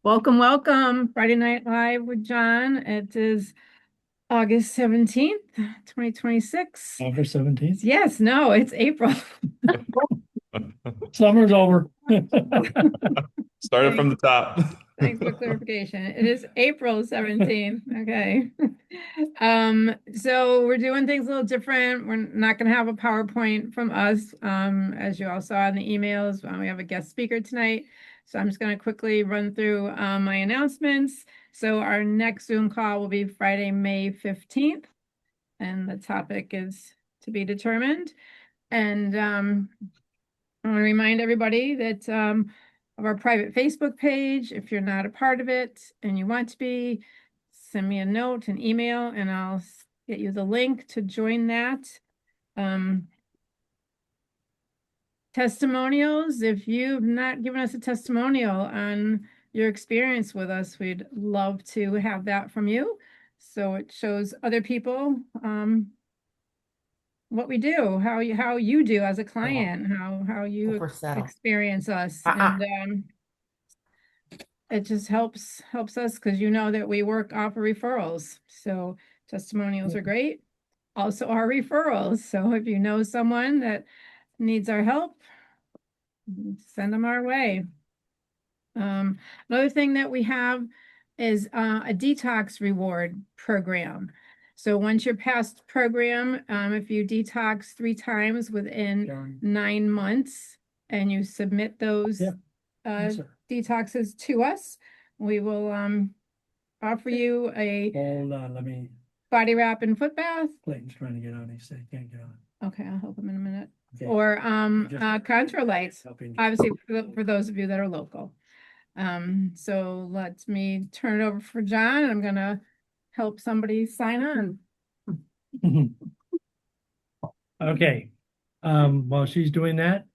Welcome, welcome. Friday Night Live with John. It is August 17th, 2026. August 17th. Yes, no, it's April. Summer's over. Started from the top. Thanks for clarification. It is April 17th. Okay. So we're doing things a little different. We're not going to have a PowerPoint from us. As you all saw in the emails, we have a guest speaker tonight. So I'm just going to quickly run through my announcements. So our next Zoom call will be Friday, May 15th, and the topic is to be determined. And I want to remind everybody that of our private Facebook page. If you're not a part of it and you want to be, send me a note, an email, and I'll get you the link to join that. Testimonials, if you've not given us a testimonial on your experience with us, we'd love to have that from you. So it shows other people what we do, how you do as a client, how you experience us. And it just helps us because you know that we work off of referrals. So testimonials are great. Also our referrals. So if you know someone that needs our help, send them our way. Another thing that we have is a detox reward program. So once you're past program, if you detox 3 times within 9 months and you submit those detoxes to us, we will offer you a Hold on, let me. body wrap and foot bath. Clayton's trying to get on. He said he can't get on. Okay, I'll help him in a minute. Okay. Or Just contour lights, helping. obviously for those of you that are local. So let me turn it over for John. I'm gonna help somebody sign on. Okay. While she's doing that,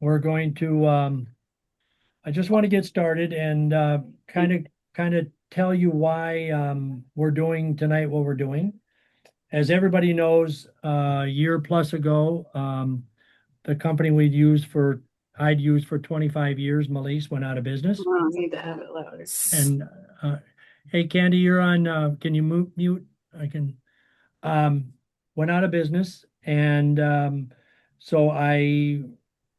we're going to I just want to get started and kind of tell you why we're doing tonight what we're doing. As everybody knows, a year plus ago, the company I'd used for 25 years, Melise, went out of business. I need to have it louder. And hey, Candy, you're on. Can you mute? I can. Went out of business, and so I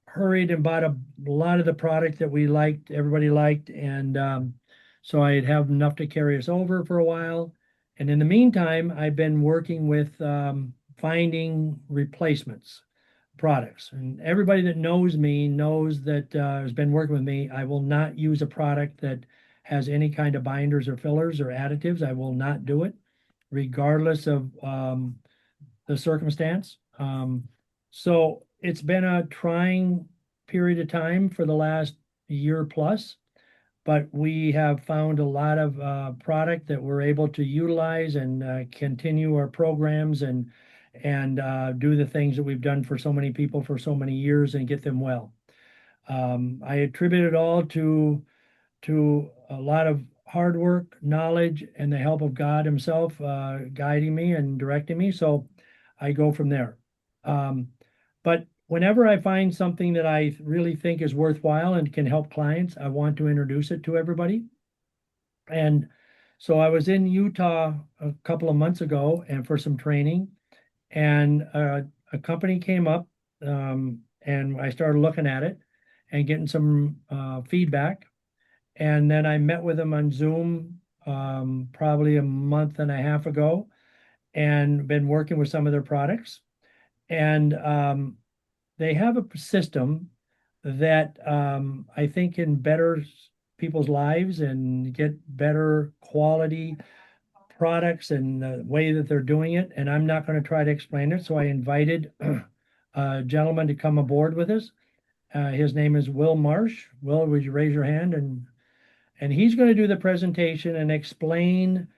hurried and bought a lot of the product that we liked, everybody liked, and so I'd have enough to carry us over for a while. And in the meantime, I've been working with finding replacements products. And everybody that knows me knows that has been working with me. I will not use a product that has any kind of binders or fillers or additives. I will not do it, regardless of the circumstance. So it's been a trying period of time for the last year plus, but we have found a lot of product that we're able to utilize and continue our programs and do the things that we've done for so many people for so many years and get them well. I attribute it all to a lot of hard work, knowledge, and the help of God Himself guiding me and directing me. So I go from there. But whenever I find something that I really think is worthwhile and can help clients, I want to introduce it to everybody. And so I was in Utah a couple of months ago and for some training, and a company came up, and I started looking at it and getting some feedback. And then I met with them on Zoom probably a month and a half ago and been working with some of their products. And they have a system that I think can better people's lives and get better quality products and the way that they're doing it. And I'm not going to try to explain it. So I invited a gentleman to come aboard with us. His name is Will Marsh. Will, would you raise your hand? And he's going to do the presentation and explain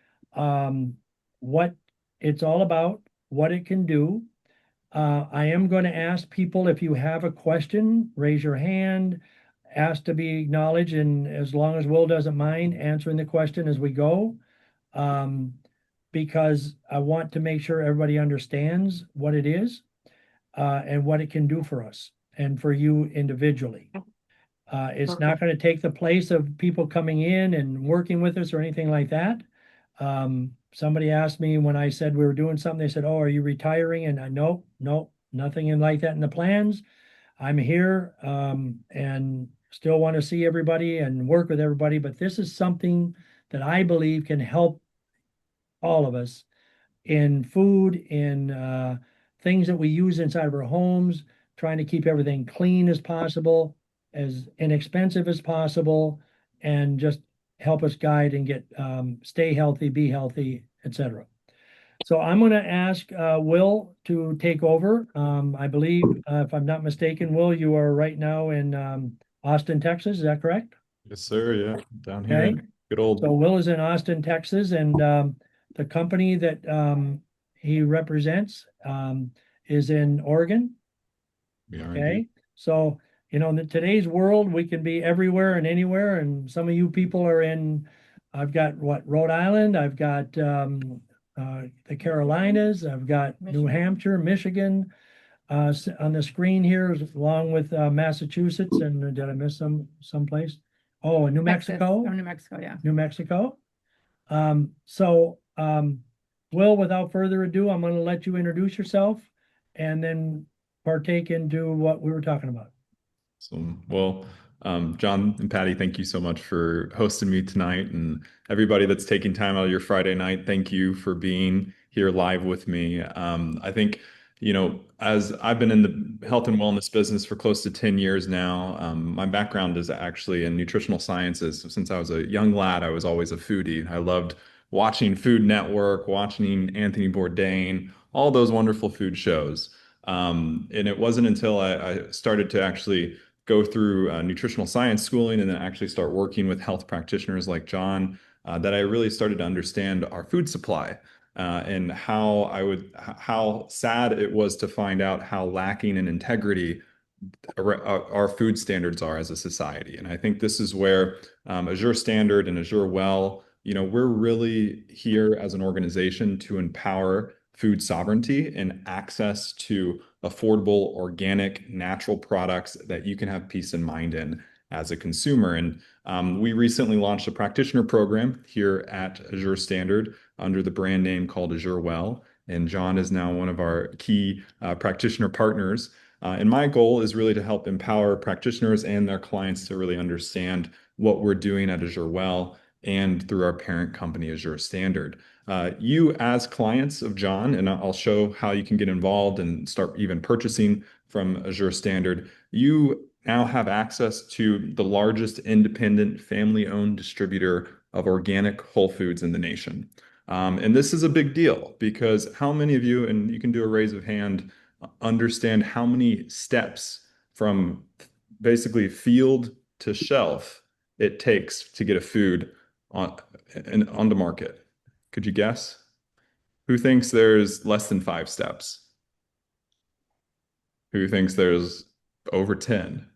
what it's all about, what it can do. I am going to ask people, if you have a question, raise your hand, ask to be acknowledged, and as long as Will doesn't mind answering the question as we go, because I want to make sure everybody understands what it is and what it can do for us and for you individually. It's not going to take the place of people coming in and working with us or anything like that. Somebody asked me when I said we were doing something, they said, "Oh, are you retiring?" And I, no, nothing in like that in the plans. I'm here, and still want to see everybody and work with everybody, but this is something that I believe can help all of us in food, in things that we use inside of our homes, trying to keep everything clean as possible, as inexpensive as possible, and just help us guide and get stay healthy, be healthy, etc. So I'm going to ask Will to take over. I believe, if I'm not mistaken, Will, you are right now in Austin, Texas. Is that correct? Yes, sir. Yeah, down here Okay. in good old. So Will is in Austin, Texas, and the company that he represents is in Oregon. We are Okay. indeed. So, in today's world, we can be everywhere and anywhere. And some of you people are in, I've got what, Rhode Island, I've got the Carolinas, I've got New Hampshire, Michigan on the screen here, along with Massachusetts. And did I miss someplace? Oh, New Mexico. Oh, New Mexico, yeah. New Mexico. Will, without further ado, I'm going to let you introduce yourself and then partake into what we were talking about. So, well, John and Patty, thank you so much for hosting me tonight. And everybody that's taking time out of your Friday night, thank you for being here live with me. I think, as I've been in the health and wellness business for close to 10 years now, my background is actually in nutritional sciences. Since I was a young lad, I was always a foodie. I loved watching Food Network, watching Anthony Bourdain, all those wonderful food shows. And it wasn't until I started to actually go through nutritional science schooling and then actually start working with health practitioners like John that I really started to understand our food supply and how sad it was to find out how lacking in integrity our food standards are as a society. And I think this is where Azure Standard and AzureWell, we're really here as an organization to empower food sovereignty and access to affordable, organic, natural products that you can have peace of mind in as a consumer. And we recently launched a practitioner program here at Azure Standard under the brand name called AzureWell. And John is now one of our key practitioner partners. And my goal is really to help empower practitioners and their clients to really understand what we're doing at AzureWell and through our parent company, Azure Standard. You as clients of John, and I'll show how you can get involved and start even purchasing from Azure Standard, you now have access to the largest independent family-owned distributor of organic whole foods in the nation. And this is a big deal because how many of you, and you can do a raise of hand, understand how many steps from basically field to shelf it takes to get a food on the market? Could you guess? Who thinks there's less than 5 steps? Who thinks there's over 10?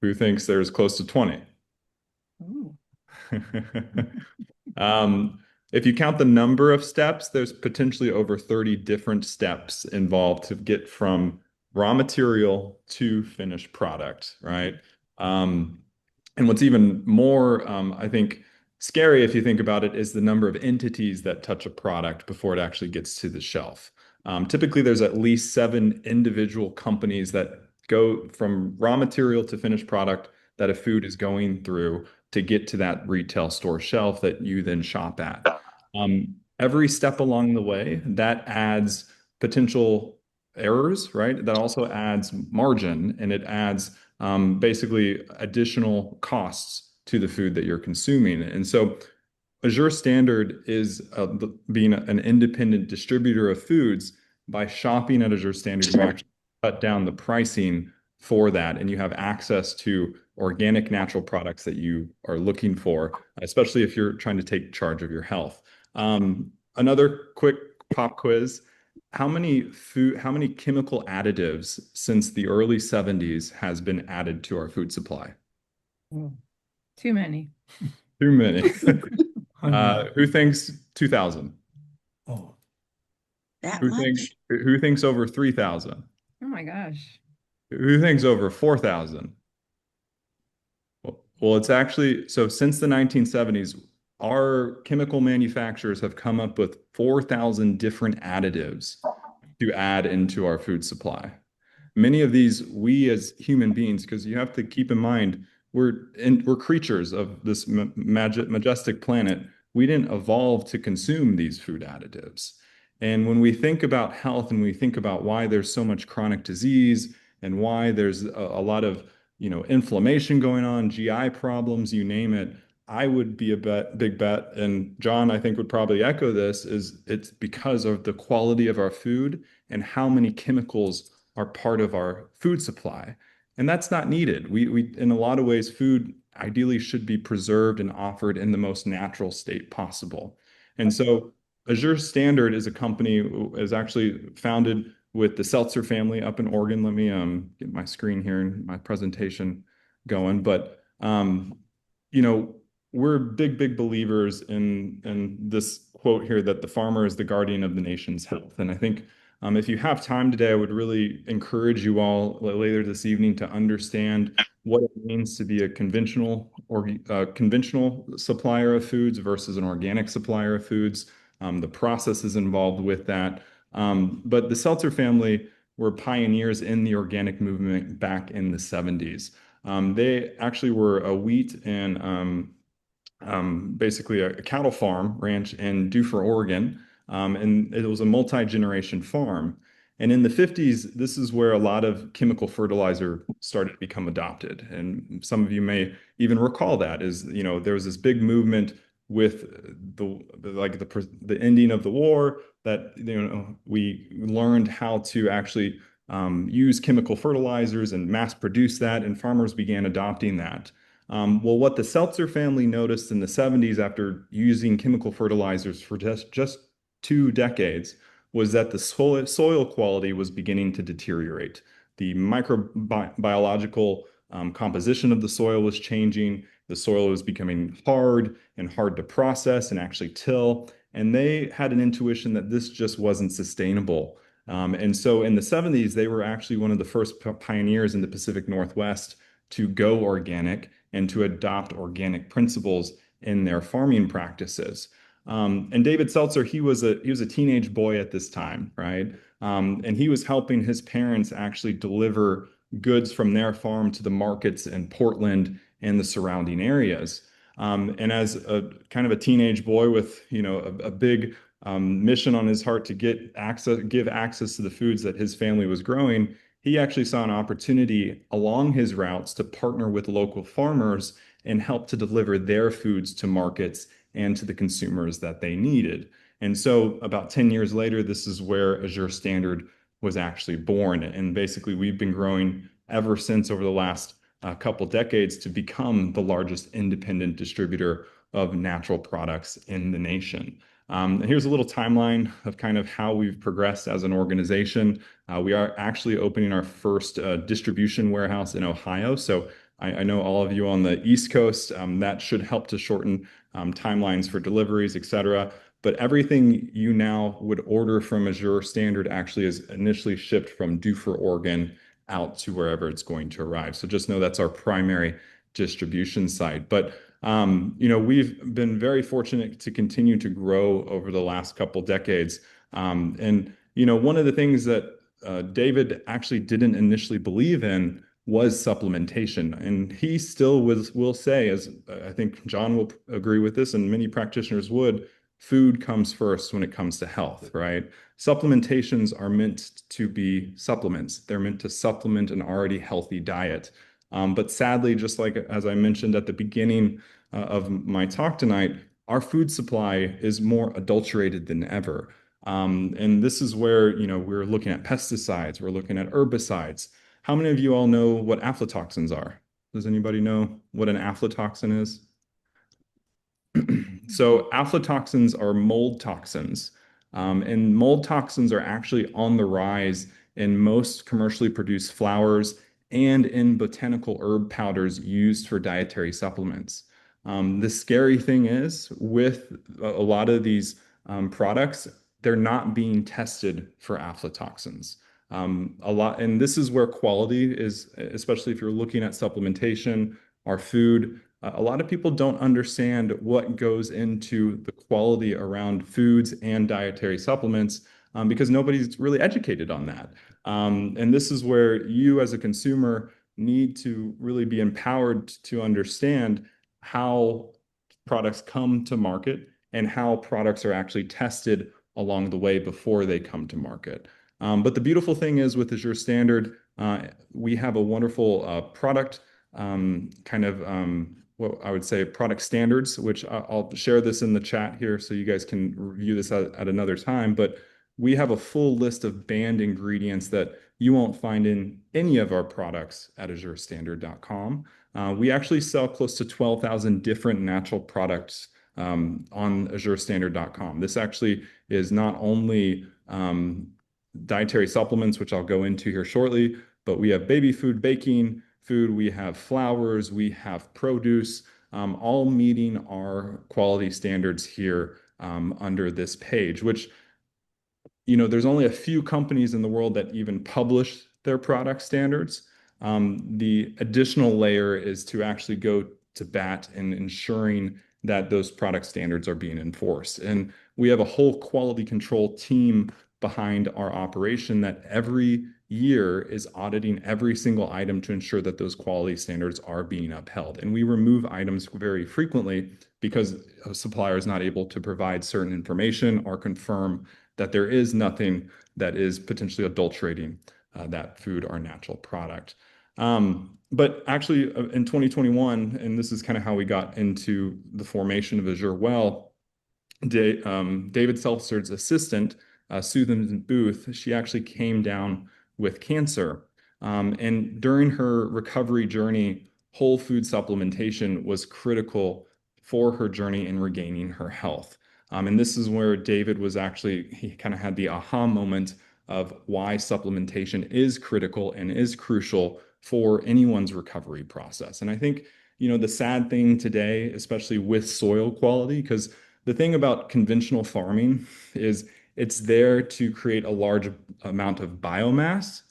Who thinks there's close to 20? Ooh. If you count the number of steps, there's potentially over 30 different steps involved to get from raw material to finished product, right? And what's even more, I think, scary if you think about it is the number of entities that touch a product before it actually gets to the shelf. Typically, there's at least 7 individual companies that go from raw material to finished product that a food is going through to get to that retail store shelf that you then shop at. Every step along the way, that adds potential errors, right? That also adds margin and it adds basically additional costs to the food that you're consuming. And so Azure Standard is being an independent distributor of foods. By shopping at Azure Standard, you actually cut down the pricing for that, and you have access to organic, natural products that you are looking for, especially if you're trying to take charge of your health. Another quick pop quiz. How many chemical additives since the early 70s has been added to our food supply? Too many. Too many. Who thinks 2,000? Oh, That Who much? thinks over 3,000? Oh my gosh. Who thinks over 4,000? Well, it's actually so since the 1970s, our chemical manufacturers have come up with 4,000 different additives to add into our food supply. Many of these, we as human beings, because you have to keep in mind, we're creatures of this majestic planet. We didn't evolve to consume these food additives. And when we think about health and we think about why there's so much chronic disease and why there's a lot of, inflammation going on, GI problems, you name it, I would be a big bet, and John, I think would probably echo this, is it's because of the quality of our food and how many chemicals are part of our food supply. And that's not needed. We in a lot of ways, food ideally should be preserved and offered in the most natural state possible. And so Azure Standard is a company is actually founded with the Seltzer family up in Oregon. Let me get my screen here and my presentation going. But you know, we're big believers in this quote here that the farmer is the guardian of the nation's health. And I think if you have time today, I would really encourage you all later this evening to understand what it means to be a conventional or conventional supplier of foods versus an organic supplier of foods, the processes involved with that. But the Seltzer family were pioneers in the organic movement back in the 70s. They actually were a wheat and basically a cattle farm ranch in Dufur, Oregon. And it was a multi-generation farm. And in the 50s, this is where a lot of chemical fertilizer started to become adopted. And some of you may even recall that is, there was this big movement with the ending of the war that, we learned how to actually use chemical fertilizers and mass produce that, and farmers began adopting that. Well, what the Seltzer family noticed in the 70s after using chemical fertilizers for just 2 decades was that the soil quality was beginning to deteriorate. The microbiological composition of the soil was changing. The soil was becoming hard and hard to process and actually till. And they had an intuition that this just wasn't sustainable. And so in the 70s, they were actually one of the first pioneers in the Pacific Northwest to go organic and to adopt organic principles in their farming practices. And David Seltzer, he was a teenage boy at this time, right? And he was helping his parents actually deliver goods from their farm to the markets in Portland and the surrounding areas. And as a kind of a teenage boy with, a big mission on his heart to give access to the foods that his family was growing, he actually saw an opportunity along his routes to partner with local farmers and help to deliver their foods to markets and to the consumers that they needed. And so about 10 years later, this is where Azure Standard was actually born. And basically, we've been growing ever since over the last couple decades to become the largest independent distributor of natural products in the nation. Here's a little timeline of kind of how we've progressed as an organization. We are actually opening our first distribution warehouse in Ohio. So I know all of you on the East Coast, that should help to shorten timelines for deliveries, et cetera. But everything you now would order from Azure Standard actually is initially shipped from Dufur, Oregon, out to wherever it's going to arrive. So just know that's our primary distribution site. But we've been very fortunate to continue to grow over the last couple decades. And one of the things that David actually didn't initially believe in was supplementation. And he still will say, as I think John will agree with this, and many practitioners would, food comes first when it comes to health, right? Supplementations are meant to be supplements. They're meant to supplement an already healthy diet. But sadly, just like as I mentioned at the beginning of my talk tonight, our food supply is more adulterated than ever. And this is where, we're looking at pesticides, we're looking at herbicides. How many of you all know what aflatoxins are? Does anybody know what an aflatoxin is? So aflatoxins are mold toxins. And mold toxins are actually on the rise in most commercially produced flours and in botanical herb powders used for dietary supplements. The scary thing is, with a lot of these products, they're not being tested for aflatoxins. And this is where quality is, especially if you're looking at supplementation, our food. a lot of people don't understand what goes into the quality around foods and dietary supplements because nobody's really educated on that. And this is where you as a consumer need to really be empowered to understand how products come to market and how products are actually tested along the way before they come to market. But the beautiful thing is with Azure Standard, we have a wonderful product what I would say product standards, which I'll share this in the chat here so you guys can review this at another time. But we have a full list of banned ingredients that you won't find in any of our products at AzureStandard.com. We actually sell close to 12,000 different natural products on AzureStandard.com. This actually is not only dietary supplements, which I'll go into here shortly, but we have baby food, baking food, we have flours, we have produce, all meeting our quality standards here under this page, which, there's only a few companies in the world that even publish their product standards. The additional layer is to actually go to bat in ensuring that those product standards are being enforced. And we have a whole quality control team behind our operation that every year is auditing every single item to ensure that those quality standards are being upheld. And we remove items very frequently because a supplier is not able to provide certain information or confirm that there is nothing that is potentially adulterating that food or natural product. But actually in 2021, and this is kind of how we got into the formation of AzureWell, David Seltzer's assistant, Susan Booth, she actually came down with cancer. And during her recovery journey, whole food supplementation was critical for her journey in regaining her health. And this is where David he kind of had the aha moment of why supplementation is critical and is crucial for anyone's recovery process. And I think, the sad thing today, especially with soil quality, because the thing about conventional farming is it's there to create a large amount of biomass,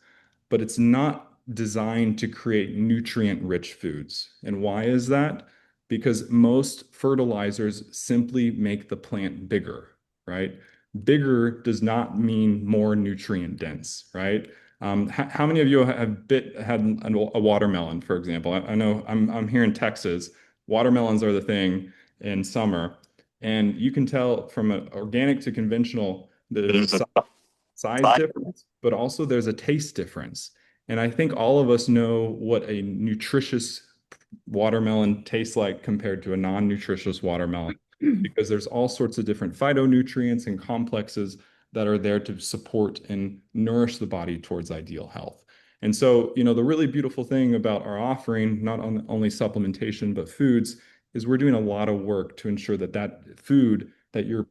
but it's not designed to create nutrient-rich foods. And why is that? Because most fertilizers simply make the plant bigger, right? Bigger does not mean more nutrient dense, right? How many of you have had a watermelon, for example? I know I'm here in Texas. Watermelons are the thing in summer, and you can tell from an organic to conventional, there's a size difference, but also there's a taste difference. And I think all of us know what a nutritious watermelon tastes like compared to a non-nutritious watermelon, because there's all sorts of different phytonutrients and complexes that are there to support and nourish the body towards ideal health. And so, the really beautiful thing about our offering, not only supplementation, but foods, is we're doing a lot of work to ensure that that food that you're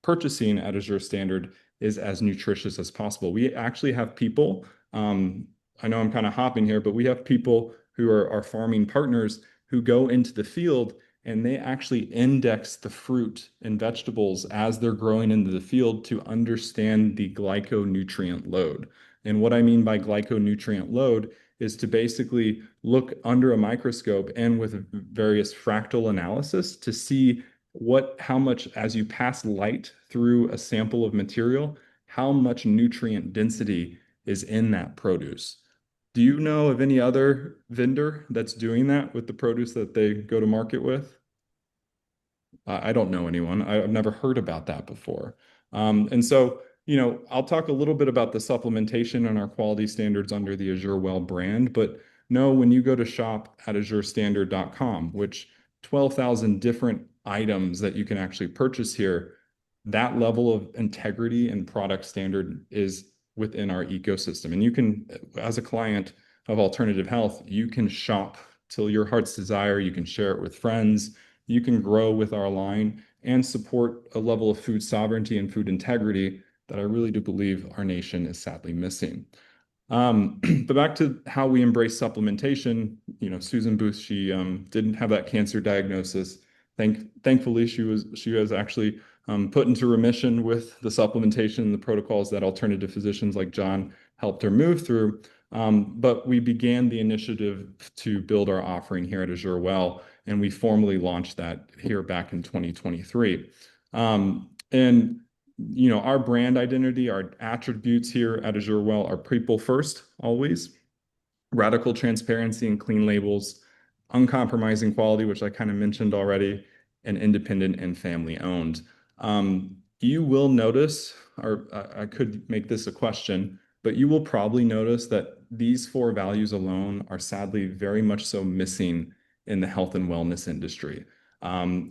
purchasing at Azure Standard is as nutritious as possible. We actually have people, I know I'm kind of hopping here, but we have people who are our farming partners who go into the field and they actually index the fruit and vegetables as they're growing into the field to understand the glyconutrient load. And what I mean by glyconutrient load is to basically look under a microscope and with various fractal analysis to see how much, as you pass light through a sample of material, how much nutrient density is in that produce. Do you know of any other vendor that's doing that with the produce that they go to market with? I don't know anyone. I've never heard about that before. And so, I'll talk a little bit about the supplementation and our quality standards under the AzureWell brand, but know when you go to shop at AzureStandard.com, which 12,000 different items that you can actually purchase here, that level of integrity and product standard is within our ecosystem. And you can, as a client of Alternative Health, you can shop till your heart's desire. You can share it with friends. You can grow with our line and support a level of food sovereignty and food integrity that I really do believe our nation is sadly missing. But back to how we embrace supplementation, Susan Booth, she didn't have that cancer diagnosis. Thankfully, she was actually put into remission with the supplementation and the protocols that alternative physicians like John helped her move through. But we began the initiative to build our offering here at AzureWell, and we formally launched that here back in 2023. And our brand identity, our attributes here at AzureWell are people first, always. Radical transparency and clean labels, uncompromising quality, which I kind of mentioned already, and independent and family owned. You will notice, or I could make this a question, but you will probably notice that these 4 values alone are sadly very much so missing in the health and wellness industry.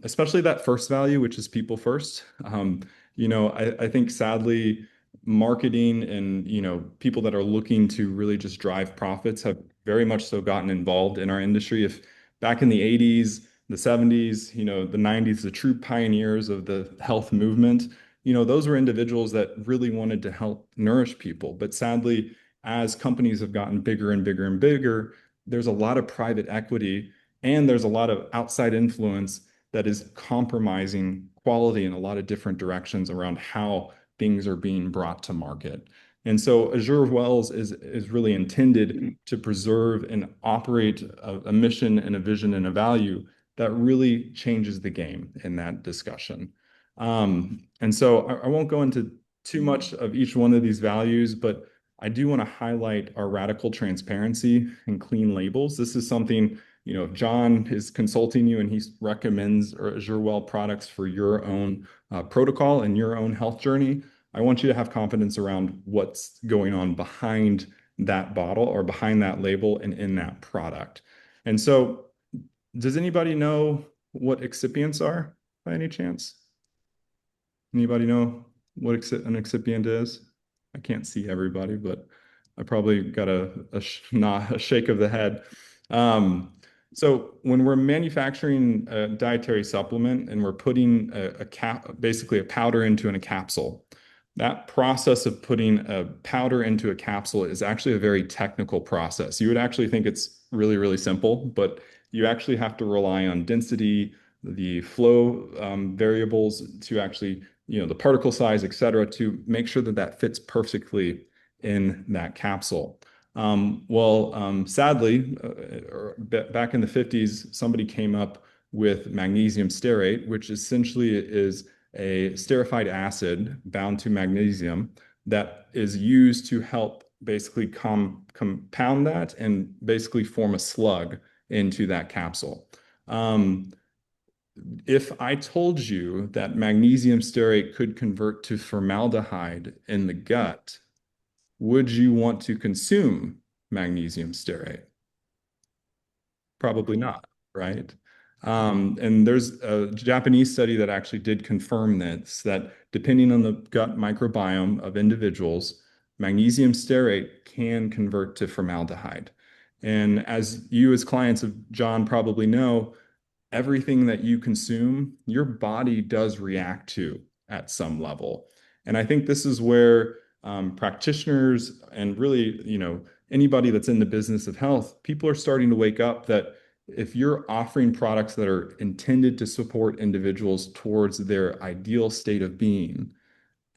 Especially that first value, which is people first. I think sadly, marketing and people that are looking to really just drive profits have very much so gotten involved in our industry. If back in the 80s, the 70s, the 90s, the true pioneers of the health movement, those were individuals that really wanted to help nourish people. But sadly, as companies have gotten bigger and bigger and bigger, there's a lot of private equity and there's a lot of outside influence that is compromising quality in a lot of different directions around how things are being brought to market. And so AzureWells is really intended to preserve and operate a mission and a vision and a value that really changes the game in that discussion. And so I won't go into too much of each one of these values, but I do want to highlight our radical transparency and clean labels. This is something, if John is consulting you and he recommends AzureWell products for your own protocol and your own health journey, I want you to have confidence around what's going on behind that bottle or behind that label and in that product. And so, does anybody know what excipients are by any chance? Anybody know what an excipient is? I can't see everybody, but I probably got a shake of the head. So when we're manufacturing a dietary supplement and we're putting basically a powder into a capsule, that process of putting a powder into a capsule is actually a very technical process. You would actually think it's really, really simple, but you actually have to rely on density, the flow variables to actually, the particle size, et cetera, to make sure that that fits perfectly in that capsule. Sadly, back in the 50s, somebody came up with magnesium stearate, which essentially is a esterified acid bound to magnesium that is used to help basically compound that and basically form a slug into that capsule. If I told you that magnesium stearate could convert to formaldehyde in the gut, would you want to consume magnesium stearate? Probably not, right? And there's a Japanese study that actually did confirm this, that depending on the gut microbiome of individuals, magnesium stearate can convert to formaldehyde. And as you as clients of John probably know, everything that you consume, your body does react to at some level. And I think this is where practitioners and really, anybody that's in the business of health, people are starting to wake up that if you're offering products that are intended to support individuals towards their ideal state of being,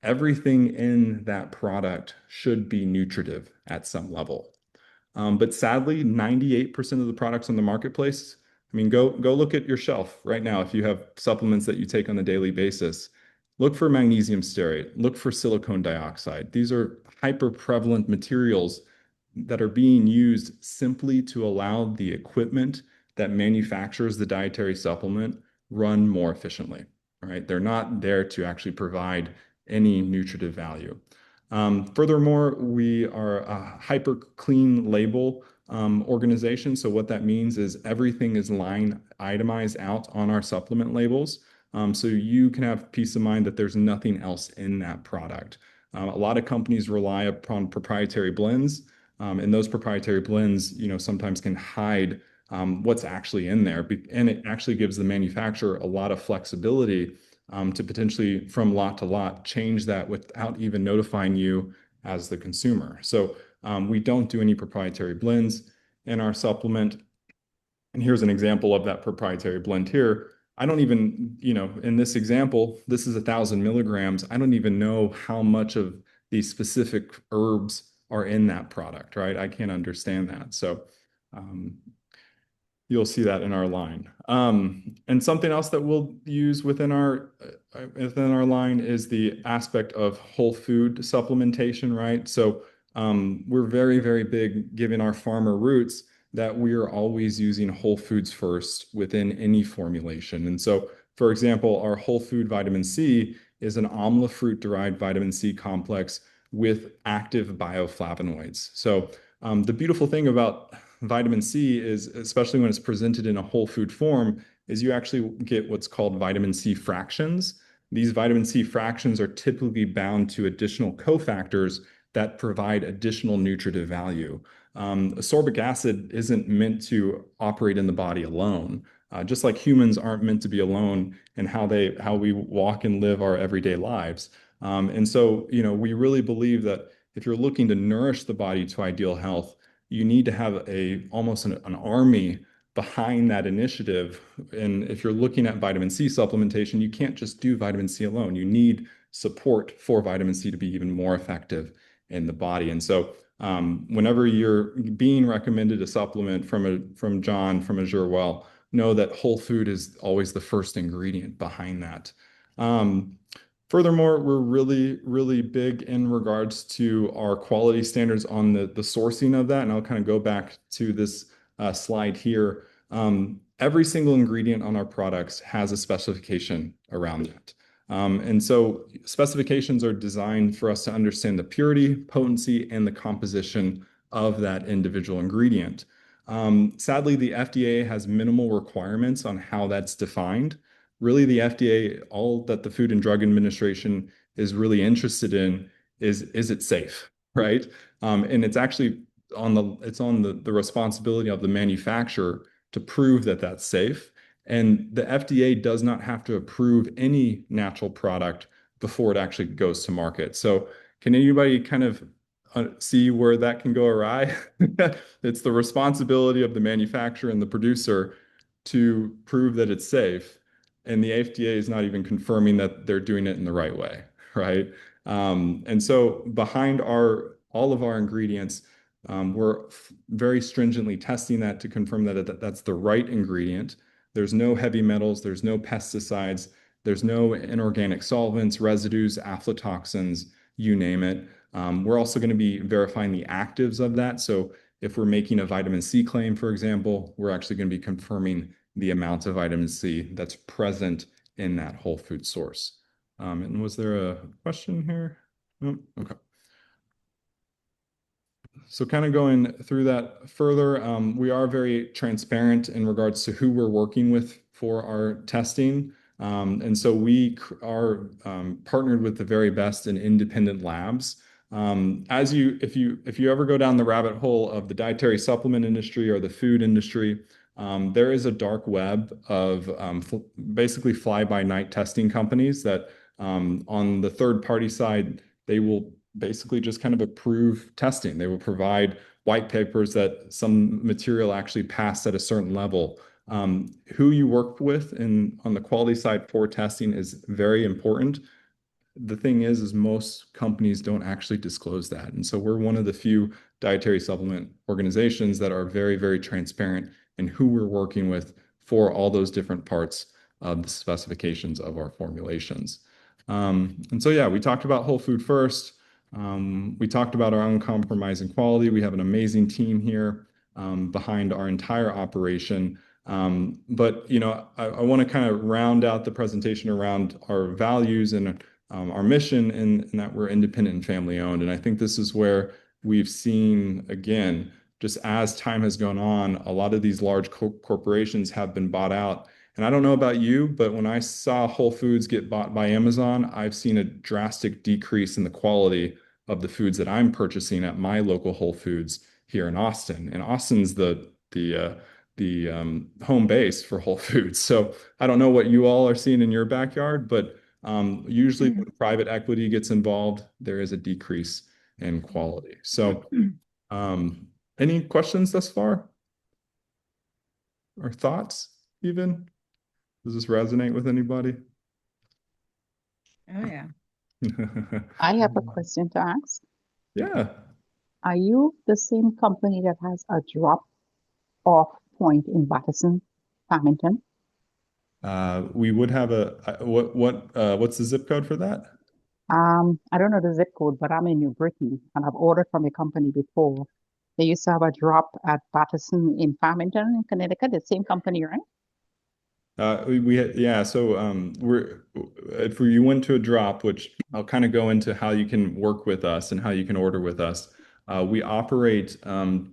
everything in that product should be nutritive at some level. But sadly, 98% of the products on the marketplace, go look at your shelf right now. If you have supplements that you take on a daily basis, look for magnesium stearate, look for silicone dioxide. These are hyper prevalent materials that are being used simply to allow the equipment that manufactures the dietary supplement run more efficiently, right? They're not there to actually provide any nutritive value. Furthermore, we are a hyper clean label organization. So what that means is everything is line itemized out on our supplement labels. So you can have peace of mind that there's nothing else in that product. A lot of companies rely upon proprietary blends, and those proprietary blends, sometimes can hide what's actually in there. And it actually gives the manufacturer a lot of flexibility to potentially, from lot to lot, change that without even notifying you as the consumer. So we don't do any proprietary blends in our supplement. And here's an example of that proprietary blend here. I don't even, in this example, this is 1,000 milligrams. I don't even know how much of these specific herbs are in that product, right? I can't understand that. So you'll see that in our line. And something else that we'll use within our line is the aspect of whole food supplementation, right? So we're very, very big, given our farmer roots, that we are always using whole foods first within any formulation. And so, for example, our whole food vitamin C is an amla fruit derived vitamin C complex with active bioflavonoids. So the beautiful thing about vitamin C is, especially when it's presented in a whole food form, is you actually get what's called vitamin C fractions. These vitamin C fractions are typically bound to additional cofactors that provide additional nutritive value. Ascorbic acid isn't meant to operate in the body alone. Just like humans aren't meant to be alone in how we walk and live our everyday lives. And so, we really believe that if you're looking to nourish the body to ideal health, you need to have almost an army behind that initiative. And if you're looking at vitamin C supplementation, you can't just do vitamin C alone. You need support for vitamin C to be even more effective in the body. And so whenever you're being recommended a supplement from John from AzureWell, know that whole food is always the first ingredient behind that. Furthermore, we're really, really big in regards to our quality standards on the sourcing of that. And I'll kind of go back to this slide here. Every single ingredient on our products has a specification around it. And so specifications are designed for us to understand the purity, potency, and the composition of that individual ingredient. Sadly, the FDA has minimal requirements on how that's defined. Really, the FDA, all that the Food and Drug Administration is really interested in is it safe, right? And it's actually on the responsibility of the manufacturer to prove that that's safe. And the FDA does not have to approve any natural product before it actually goes to market. So can anybody kind of see where that can go awry? It's the responsibility of the manufacturer and the producer to prove that it's safe. And the FDA is not even confirming that they're doing it in the right way, right? And so behind all of our ingredients, we're very stringently testing that to confirm that that's the right ingredient. There's no heavy metals, there's no pesticides, there's no inorganic solvents, residues, aflatoxins, you name it. We're also going to be verifying the actives of that. So if we're making a vitamin C claim, for example, we're actually going to be confirming the amount of vitamin C that's present in that whole food source. And was there a question here? No? Okay. So kind of going through that further, we are very transparent in regards to who we're working with for our testing. And so we are partnered with the very best in independent labs. If you ever go down the rabbit hole of the dietary supplement industry or the food industry, there is a dark web of basically fly-by-night testing companies that on the third-party side, they will basically just kind of approve testing. They will provide white papers that some material actually passed at a certain level. Who you work with on the quality side for testing is very important. The thing is most companies don't actually disclose that. And so we're one of the few dietary supplement organizations that are very, very transparent in who we're working with for all those different parts of the specifications of our formulations. And so, yeah, we talked about whole food first. We talked about our uncompromising quality. We have an amazing team here behind our entire operation. But, I want to kind of round out the presentation around our values and our mission and that we're independent and family owned. And I think this is where we've seen, again, just as time has gone on, a lot of these large corporations have been bought out. And I don't know about you, but when I saw Whole Foods get bought by Amazon, I've seen a drastic decrease in the quality of the foods that I'm purchasing at my local Whole Foods here in Austin. And Austin's the home base for Whole Foods. So I don't know what you all are seeing in your backyard, but usually when private equity gets involved, there is a decrease in quality. So any questions thus far? Or thoughts even? Does this resonate with anybody? Oh, yeah. I have a question to ask. Yeah. Are you the same company that has a drop-off point in Batterson, Farmington? We would have what's the zip code for that? I don't know the zip code, but I'm in New Britain and I've ordered from a company before. They used to have a drop at Batterson in Farmington, in Connecticut, the same company, right? Yeah, so we're if you went to a drop, which I'll kind of go into how you can work with us and how you can order with us. We operate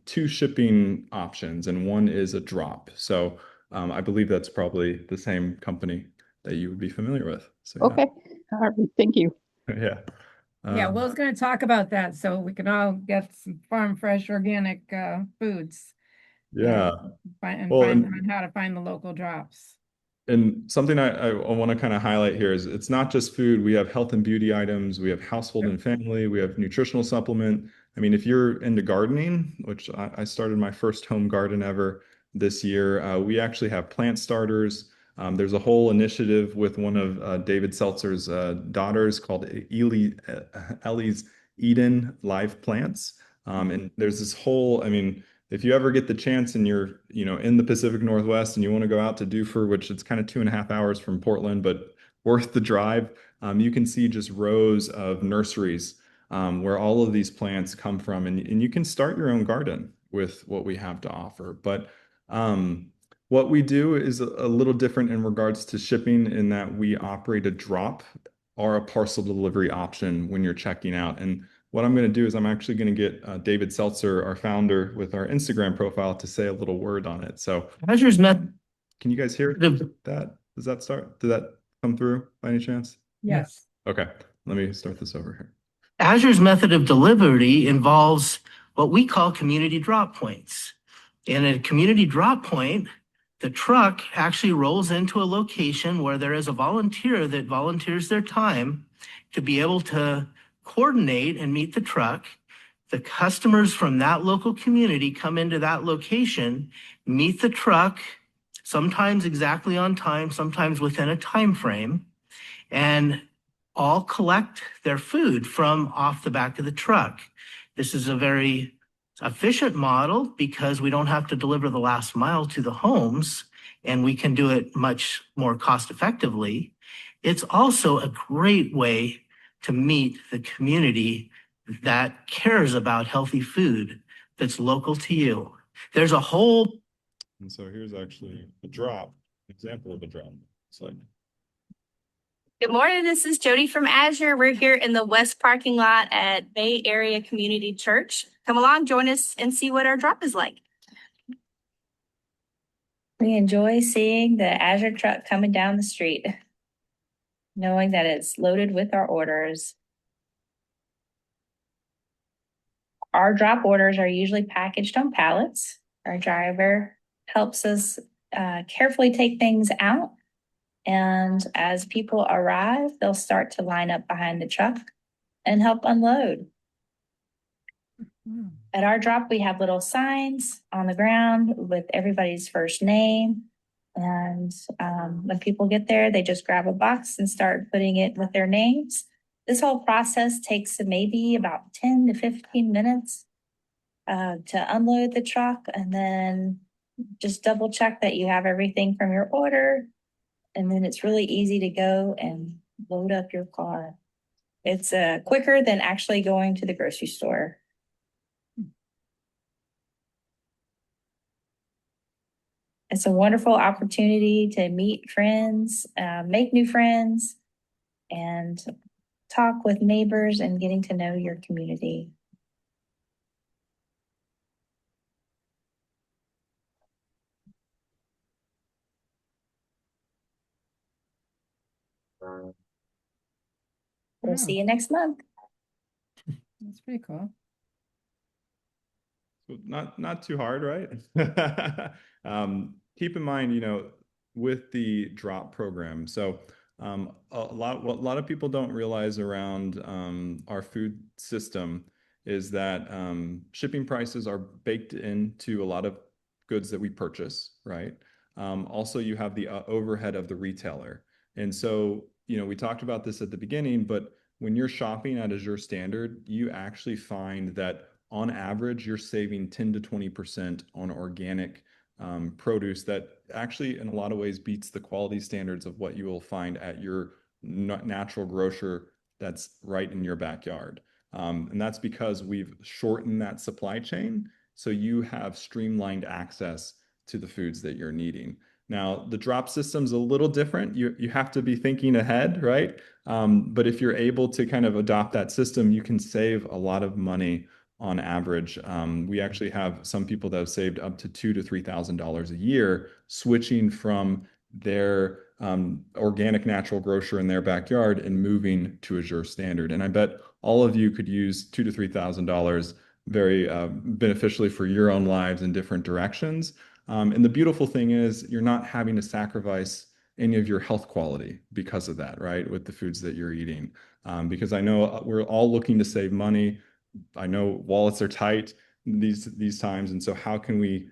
two shipping options, and one is a drop. So I believe that's probably the same company that you would be familiar with. So yeah. Okay. All right. Thank you. Yeah. Yeah, Will's going to talk about that so we can all get some farm fresh organic foods. Yeah. Find Well, on how to find the local drops. and something I want to kind of highlight here is it's not just food. We have health and beauty items. We have household and family. We have nutritional supplement. I mean, if you're into gardening, which I started my first home garden ever this year, we actually have plant starters. There's a whole initiative with one of David Seltzer's daughters called Ellie's Eden Live Plants. And there's this whole, I mean, if you ever get the chance and you're, in the Pacific Northwest and you want to go out to Dufur, which it's kind of 2.5 hours from Portland, but worth the drive, you can see just rows of nurseries where all of these plants come from, and you can start your own garden with what we have to offer. But what we do is a little different in regards to shipping in that we operate a drop or a parcel delivery option when you're checking out. And what I'm going to do is I'm actually going to get David Seltzer, our founder, with our Instagram profile to say a little word on it. So Azure's method. Can you guys hear that? Does that start? Did that come through by any chance? Yes. Okay, let me start this over here. Azure's method of delivery involves what we call community drop points. In a community drop point, the truck actually rolls into a location where there is a volunteer that volunteers their time to be able to coordinate and meet the truck. The customers from that local community come into that location, meet the truck, sometimes exactly on time, sometimes within a time frame, and all collect their food from off the back of the truck. This is a very efficient model because we don't have to deliver the last mile to the homes, and we can do it much more cost effectively. It's also a great way to meet the community that cares about healthy food that's local to you. There's a whole. And so here's actually a drop, example of a drop. It's like. Good morning, this is Jody from Azure. We're here in the West parking lot at Bay Area Community Church. Come along, join us and see what our drop is like. We enjoy seeing the Azure truck coming down the street, knowing that it's loaded with our orders. Our drop orders are usually packaged on pallets. Our driver helps us carefully take things out. And as people arrive, they'll start to line up behind the truck and help unload. At our drop, we have little signs on the ground with everybody's first name. And when people get there, they just grab a box and start putting it with their names. This whole process takes maybe about 10 to 15 minutes to unload the truck, and then just double check that you have everything from your order. And then it's really easy to go and load up your car. It's quicker than actually going to the grocery store. It's a wonderful opportunity to meet friends, make new friends, and talk with neighbors and getting to know your community. We'll see you next month. That's pretty cool. So not too hard, right? Keep in mind, with the drop program. So what a lot of people don't realize around our food system is that shipping prices are baked into a lot of goods that we purchase, right? Also, you have the overhead of the retailer. And so, we talked about this at the beginning, but when you're shopping at Azure Standard, you actually find that on average, you're saving 10 to 20% on organic produce that actually in a lot of ways beats the quality standards of what you will find at your natural grocer that's right in your backyard. And that's because we've shortened that supply chain, so you have streamlined access to the foods that you're needing. Now, the drop system's a little different. You have to be thinking ahead, right? But if you're able to kind of adopt that system, you can save a lot of money on average. We actually have some people that have saved up to $2,000 to $3,000 a year switching from their organic natural grocer in their backyard and moving to Azure Standard. And I bet all of you could use $2,000 to $3,000 very beneficially for your own lives in different directions. And the beautiful thing is you're not having to sacrifice any of your health quality because of that, right? With the foods that you're eating. Because I know we're all looking to save money. I know wallets are tight these times. And so how can we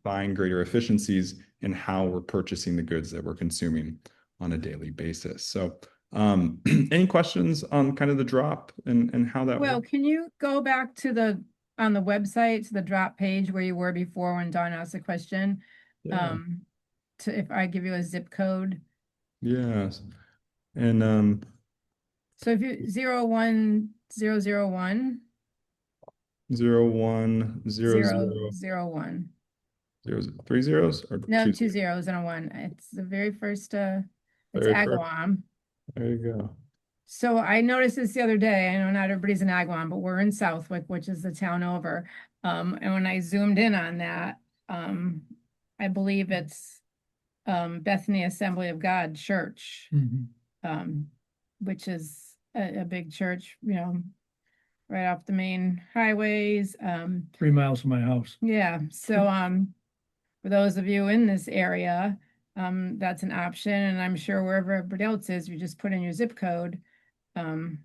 find greater efficiencies in how we're purchasing the goods that we're consuming on a daily basis? So any questions on kind of the drop and how that works? Can you go back to on the website to the drop page where you were before when Don asked the question? Yeah. If I give you a zip code. Yes. And so if you 01001 01001 3 zeros or no, 2 zeros and a 1. It's the very first it's Very first. Agawam. There you go. So I noticed this the other day. I know not everybody's in Agawam, but we're in Southwick, which is the town over. And when I zoomed in on that, I believe it's Bethany Assembly of God Church, which is a big church, right off the main highways. 3 miles from my house. Yeah. So for those of you in this area, that's an option. And I'm sure wherever everybody else is, you just put in your zip code. You're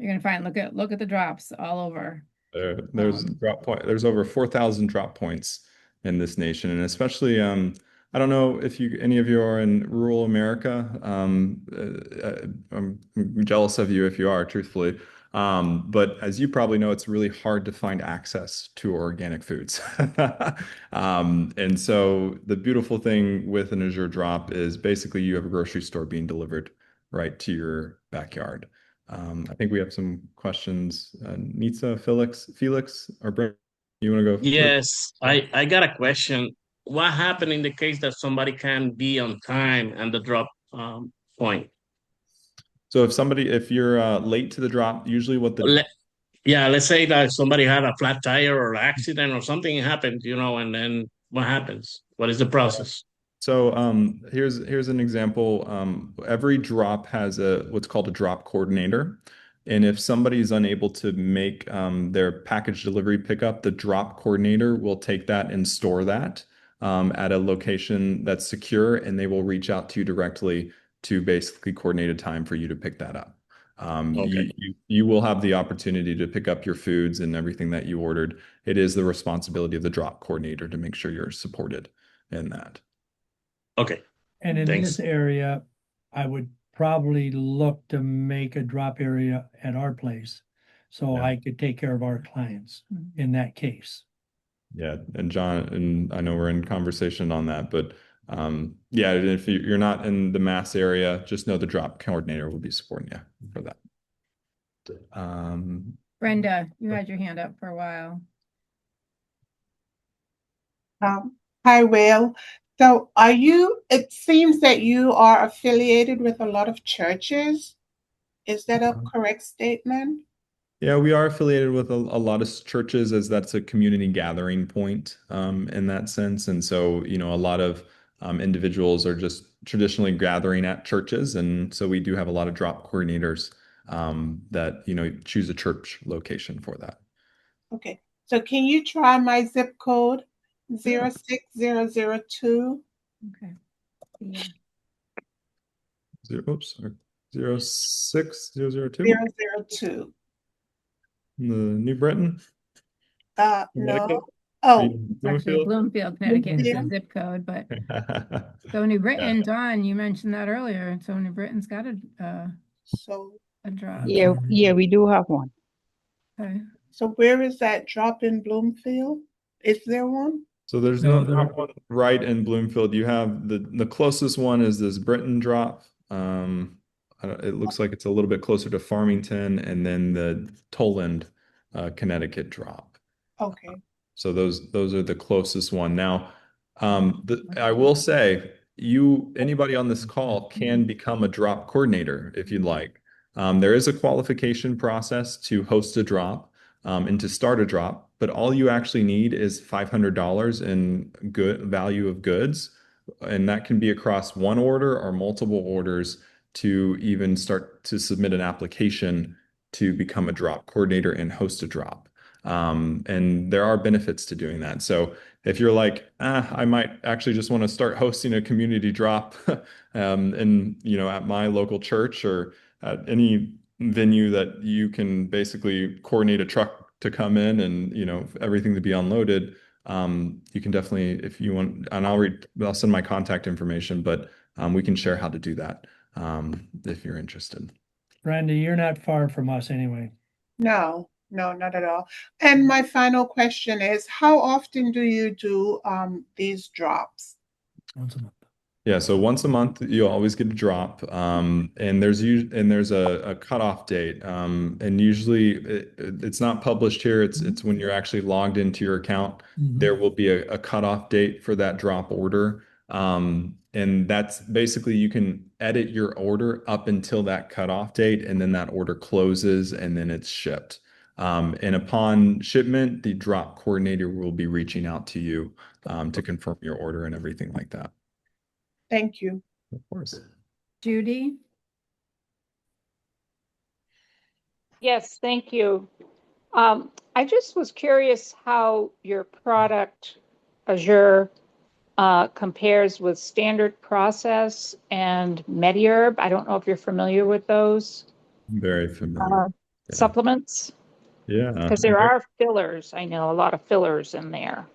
gonna find look at the drops all over. There's drop point. There's over 4,000 drop points in this nation, and especially I don't know if any of you are in rural America. I'm jealous of you if you are, truthfully. But as you probably know, it's really hard to find access to organic foods. And so the beautiful thing with an Azure Drop is basically you have a grocery store being delivered right to your backyard. I think we have some questions. Nitsa, Felix, or Brent, you want to go? Yes, I got a question. What happened in the case that somebody can be on time and the drop point? So if you're late to the drop, usually let's say that somebody had a flat tire or accident or something happened, and then what happens? What is the process? So here's an example. Every drop has what's called a drop coordinator. And if somebody is unable to make their package delivery pickup, the drop coordinator will take that and store that at a location that's secure, and they will reach out to you directly to basically coordinate a time for you to pick that up. Okay. You will have the opportunity to pick up your foods and everything that you ordered. It is the responsibility of the drop coordinator to make sure you're supported in that. Okay. And in Thanks. this area, I would probably look to make a drop area at our place so Yeah. I could take care of our clients in that case. Yeah, and John, and I know we're in conversation on that, but yeah, if you're not in the mass area, just know the drop coordinator will be supporting you for that. Brenda, you had your hand up for a while. Hi, Will. So it seems that you are affiliated with a lot of churches. Is that a correct statement? Yeah, we are affiliated with a lot of churches, as that's a community gathering point in that sense. And so, a lot of individuals are just traditionally gathering at churches. And so we do have a lot of drop coordinators that, choose a church location for that. Okay. So can you try my zip code? 06002. Okay. Yeah. 06002. 002. The New Britain? No. Oh, It's actually Bloomfield, Connecticut is the zip code, but so New Britain, Yeah. Don, you mentioned that earlier. So New Britain's got a so drop. Yeah, we do have one. Okay. So where is that drop in Bloomfield? Is there one? So there's No, not one right in Bloomfield. You have the closest one is this Britton drop. It looks like it's a little bit closer to Farmington, and then the Toland, Connecticut drop. Okay. So those are the closest one. Now, I will say anybody on this call can become a drop coordinator if you'd like. There is a qualification process to host a drop and to start a drop, but all you actually need is $500 in good value of goods, and that can be across one order or multiple orders to even start to submit an application to become a drop coordinator and host a drop. And there are benefits to doing that. So if you're like, I might actually just want to start hosting a community drop, at my local church or at any venue that you can basically coordinate a truck to come in and, everything to be unloaded. You can definitely, if you want, and I'll send my contact information, but we can share how to do that if you're interested. Randy, you're not far from us anyway. No, not at all. And my final question is, how often do you do these drops? Once a month. Yeah, so once a month you always get a drop, and there's a cutoff date, and usually it's not published here. It's when you're actually logged into your account. There will be a cutoff date for that drop order, and that's basically you can edit your order up until that cutoff date, and then that order closes, and then it's shipped. And upon shipment, the drop coordinator will be reaching out to you to confirm your order and everything like that. Thank you. Of course. Judy? Yes, thank you. I just was curious how your product, Azure, compares with standard process and MediHerb. I don't know if you're familiar with those. Very familiar. Supplements. Yeah. Because there are fillers. I know a lot of fillers in there.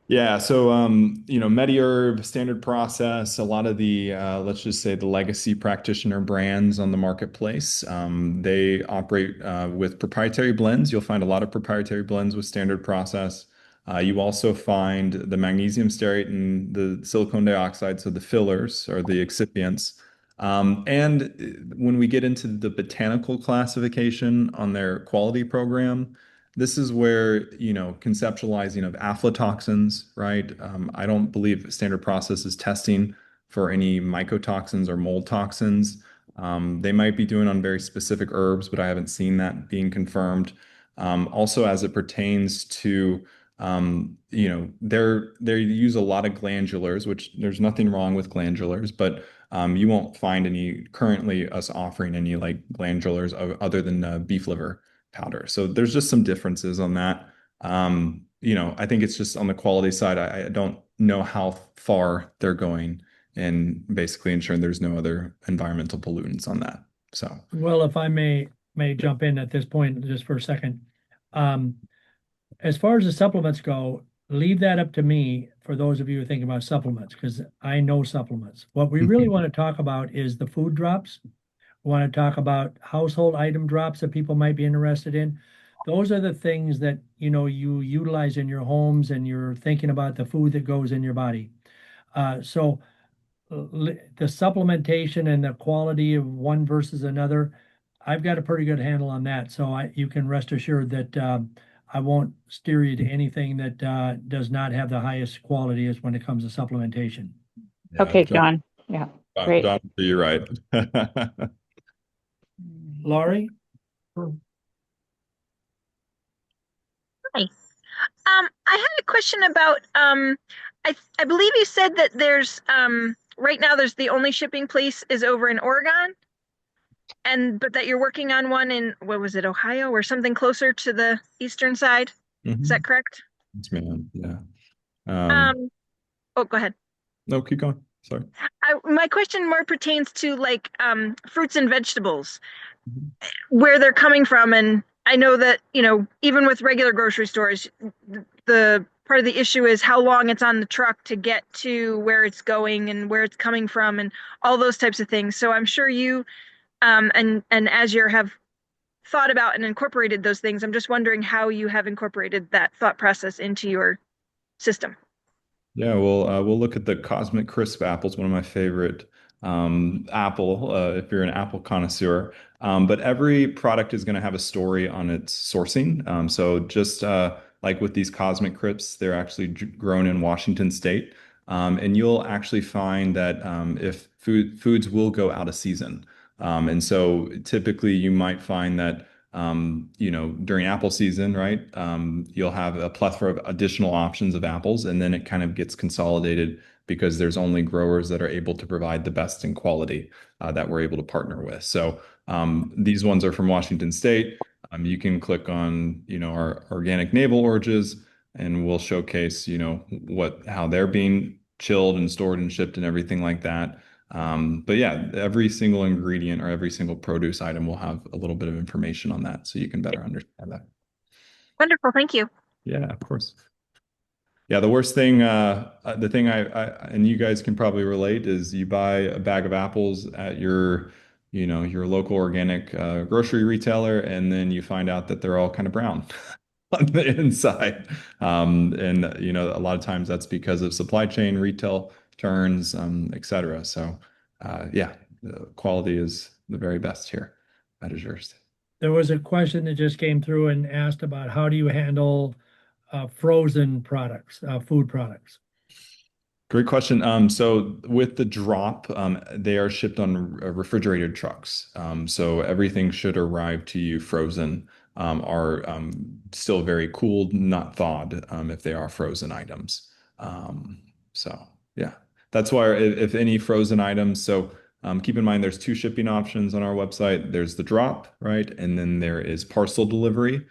Yeah, so MediHerb, standard process, a lot of the let's just say the legacy practitioner brands on the marketplace, they operate with proprietary blends. You'll find a lot of proprietary blends with standard process. You also find the magnesium stearate and the silicone dioxide, so the fillers or the excipients. And when we get into the botanical classification on their quality program, this is where, conceptualizing of aflatoxins, right? I don't believe standard process is testing for any mycotoxins or mold toxins. They might be doing on very specific herbs, but I haven't seen that being confirmed. Also, as it pertains to, they use a lot of glandulars, which there's nothing wrong with glandulars, but you won't find any currently us offering any like glandulars other than beef liver powder. So there's just some differences on that. I think it's just on the quality side. I don't know how far they're going and basically ensuring there's no other environmental pollutants on that. So, well, if I may jump in at this point just for a second. As far as the supplements go, leave that up to me for those of you who think about supplements, because I know supplements. What we really want to talk about is the food drops. We want to talk about household item drops that people might be interested in. Those are the things that, you utilize in your homes and you're thinking about the food that goes in your body. So the supplementation and the quality of one versus another, I've got a pretty good handle on that. So you can rest assured that I won't steer you to anything that does not have the highest quality as when it comes to supplementation. yeah, Okay, John. Yeah, great. John, you're right. Laurie? Hi. I had a question about I believe you said that there's right now there's the only shipping place is over in Oregon, but that you're working on one in, what was it, Ohio or something closer to the eastern side. Is that correct? Yes, ma'am. Yeah. Oh, go ahead. No, keep going. Sorry. My question more pertains to like fruits and vegetables, where they're coming from. And I know that, even with regular grocery stores, the part of the issue is how long it's on the truck to get to where it's going and where it's coming from and all those types of things. So I'm sure you and Azure have thought about and incorporated those things. I'm just wondering how you have incorporated that thought process into your system. Yeah, we'll look at the Cosmic Crisp apples, one of my favorite apple, if you're an apple connoisseur. But every product is going to have a story on its sourcing. So just like with these Cosmic Crisps, they're actually grown in Washington State. And you'll actually find that if foods will go out of season. And so typically you might find that during apple season, right? You'll have a plethora of additional options of apples, and then it kind of gets consolidated because there's only growers that are able to provide the best in quality that we're able to partner with. So these ones are from Washington State. You can click on, our organic navel oranges, and we'll showcase, how they're being chilled and stored and shipped and everything like that. But yeah, every single ingredient or every single produce item will have a little bit of information on that so you can better understand that. Wonderful. Thank you. Yeah, of course. Yeah, the worst thing, the thing and you guys can probably relate is you buy a bag of apples at your local organic grocery retailer, and then you find out that they're all kind of brown on the inside. And a lot of times that's because of supply chain, retail turns, etc. So yeah, the quality is the very best here at Azure. There was a question that just came through and asked about how do you handle frozen products, food products? Great question. So with the drop, they are shipped on refrigerated trucks. So everything should arrive to you frozen, are still very cooled, not thawed, if they are frozen items. So yeah, that's why if any frozen items, so keep in mind there's two shipping options on our website. There's the drop, right? And then there is parcel delivery.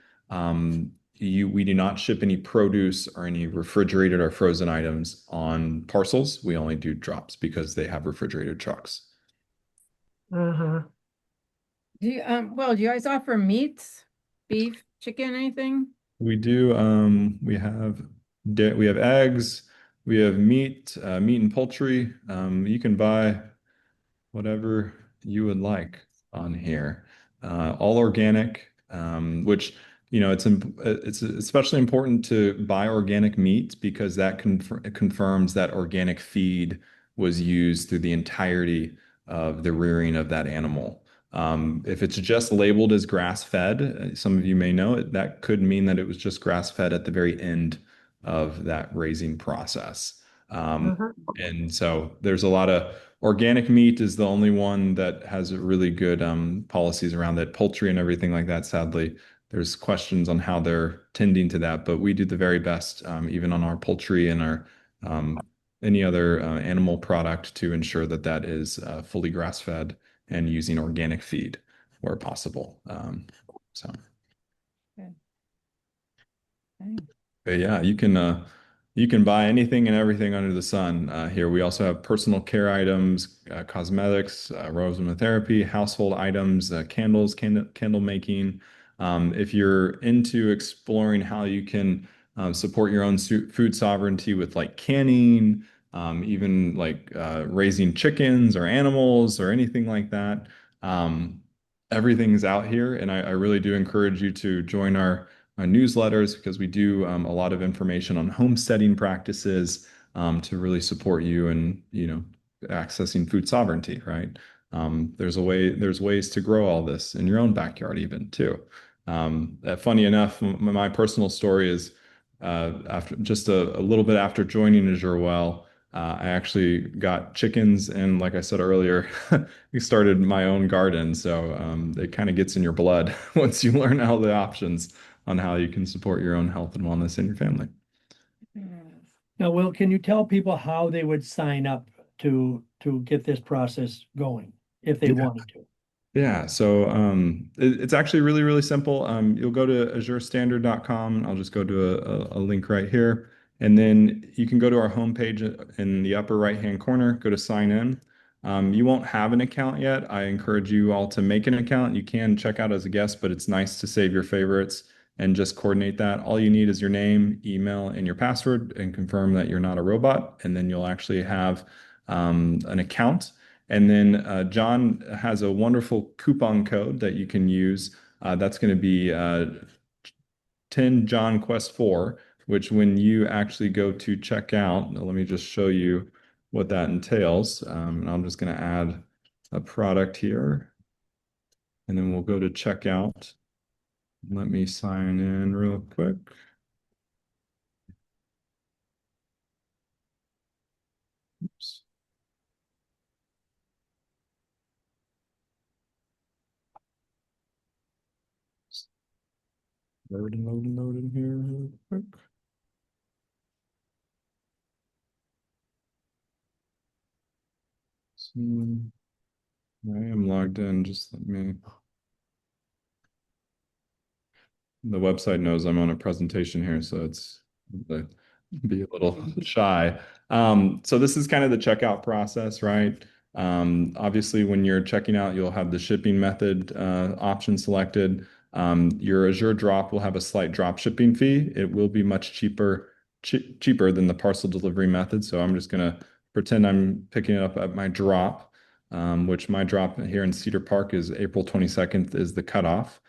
We do not ship any produce or any refrigerated or frozen items on parcels. We only do drops because they have refrigerated trucks. Do you, do you guys offer meats, beef, chicken, anything? We do. We have eggs. We have meat, meat and poultry. You can buy whatever you would like on here. All organic, which it's especially important to buy organic meat because that confirms that organic feed was used through the entirety of the rearing of that animal. If it's just labeled as grass-fed, some of you may know it, that could mean that it was just grass-fed at the very end of that raising process. And so there's a lot of organic meat is the only one that has really good policies around that. Poultry and everything like that, sadly, there's questions on how they're tending to that, but we do the very best, even on our poultry and our any other animal product to ensure that that is fully grass-fed and using organic feed where possible. So, Okay. but yeah, you can buy anything and everything under the sun here. We also have personal care items, cosmetics, aromatherapy, household items, candles, candle making. If you're into exploring how you can support your own food sovereignty with like canning, even like raising chickens or animals or anything like that, everything's out here. And I really do encourage you to join our newsletters because we do a lot of information on homesteading practices to really support you in accessing food sovereignty, right? There's ways to grow all this in your own backyard even too. Funny enough, my personal story is after just a little bit after joining AzureWell, I actually got chickens, and like I said earlier, we started my own garden. So it kind of gets in your blood once you learn all the options on how you can support your own health and wellness in your family. Now, Will, can you tell people how they would sign up to get this process going if they wanted to? Yeah, so it's actually really, really simple. You'll go to azurestandard.com. I'll just go to a link right here. And then you can go to our homepage in the upper right-hand corner, go to sign in. You won't have an account yet. I encourage you all to make an account. You can check out as a guest, but it's nice to save your favorites and just coordinate that. All you need is your name, email, and your password and confirm that you're not a robot. And then you'll actually have an account. And then John has a wonderful coupon code that you can use That's going to be 10 John Quest 4, which when you actually go to checkout, let me just show you what that entails. And I'm just going to add a product here, and then we'll go to checkout. Let me sign in real quick. Oops. Loading here real quick. So, I am logged in, just let me. The website knows I'm on a presentation here, so it's be a little shy. So this is kind of the checkout process, right? Obviously, when you're checking out, you'll have the shipping method option selected. Your Azure drop will have a slight drop shipping fee. It will be much cheaper than the parcel delivery method. So I'm just going to pretend I'm picking it up at my drop, which my drop here in Cedar Park is April 22nd is the cutoff.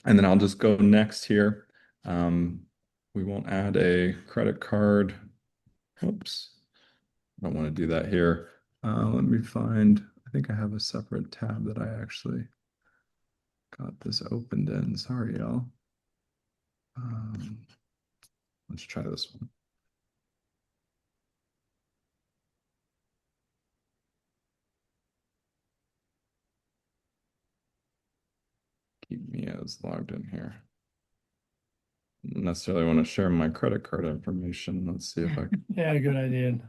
And then I'll just go next here. We won't add a credit card. Oops. I don't want to do that here. Let me find, I think I have a separate tab that I actually got this opened in. Sorry, y'all. Let's try this one. Keep me as logged in here. Don't necessarily want to share my credit card information. Let's see if I can. Yeah, good idea.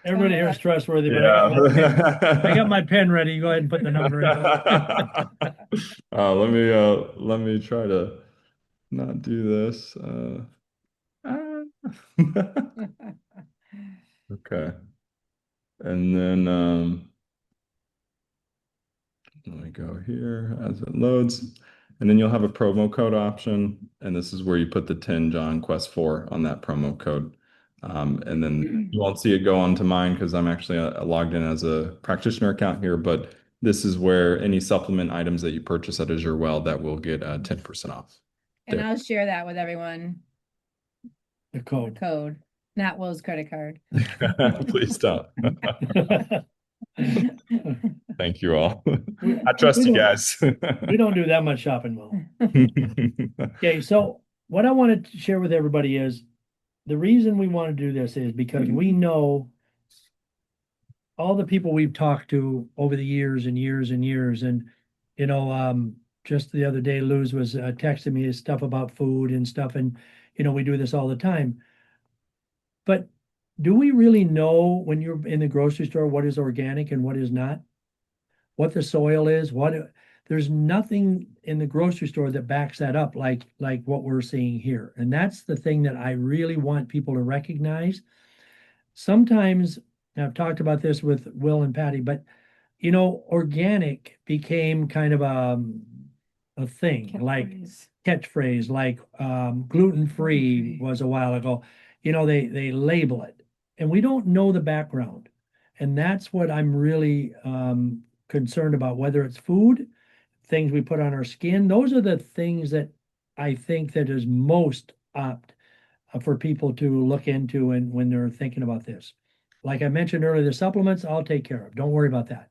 Everybody here is trustworthy, but Yeah. I got my pen ready. Go ahead and put the number in. Let me try to not do this. Okay. And then let me go here as it loads. And then you'll have a promo code option. And this is where you put the 10 John Quest 4 on that promo code. And then you won't see it go onto mine because I'm actually logged in as a practitioner account here. But this is where any supplement items that you purchase at AzureWell that will get 10% off. And I'll share that with everyone. The code. Not Will's credit card. Please don't. Thank you all. I trust you guys. We don't do that much shopping, Will. Okay, so what I wanted to share with everybody is the reason we want to do this is because we know all the people we've talked to over the years and years and years. And, just the other day, Luz was texting me stuff about food and stuff. And, we do this all the time. But do we really know when you're in the grocery store what is organic and what is not? What the soil is? There's nothing in the grocery store that backs that up like what we're seeing here. And that's the thing that I really want people to recognize. Sometimes, and I've talked about this with Will and Patty, but organic became kind of a thing, like catchphrase, like gluten-free was a while ago. They label it, and we don't know the background. And that's what I'm really concerned about, whether it's food, things we put on our skin. Those are the things that I think that is most apt for people to look into when they're thinking about this. Like I mentioned earlier, the supplements I'll take care of. Don't worry about that.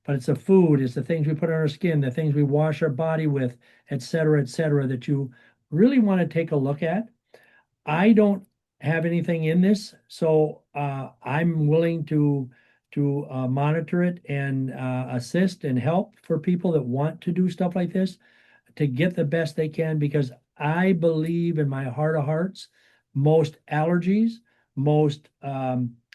But it's the food, it's the things we put on our skin, the things we wash our body with, et cetera, that you really want to take a look at. I don't have anything in this, so I'm willing to monitor it and assist and help for people that want to do stuff like this to get the best they can, because I believe in my heart of hearts, most allergies, most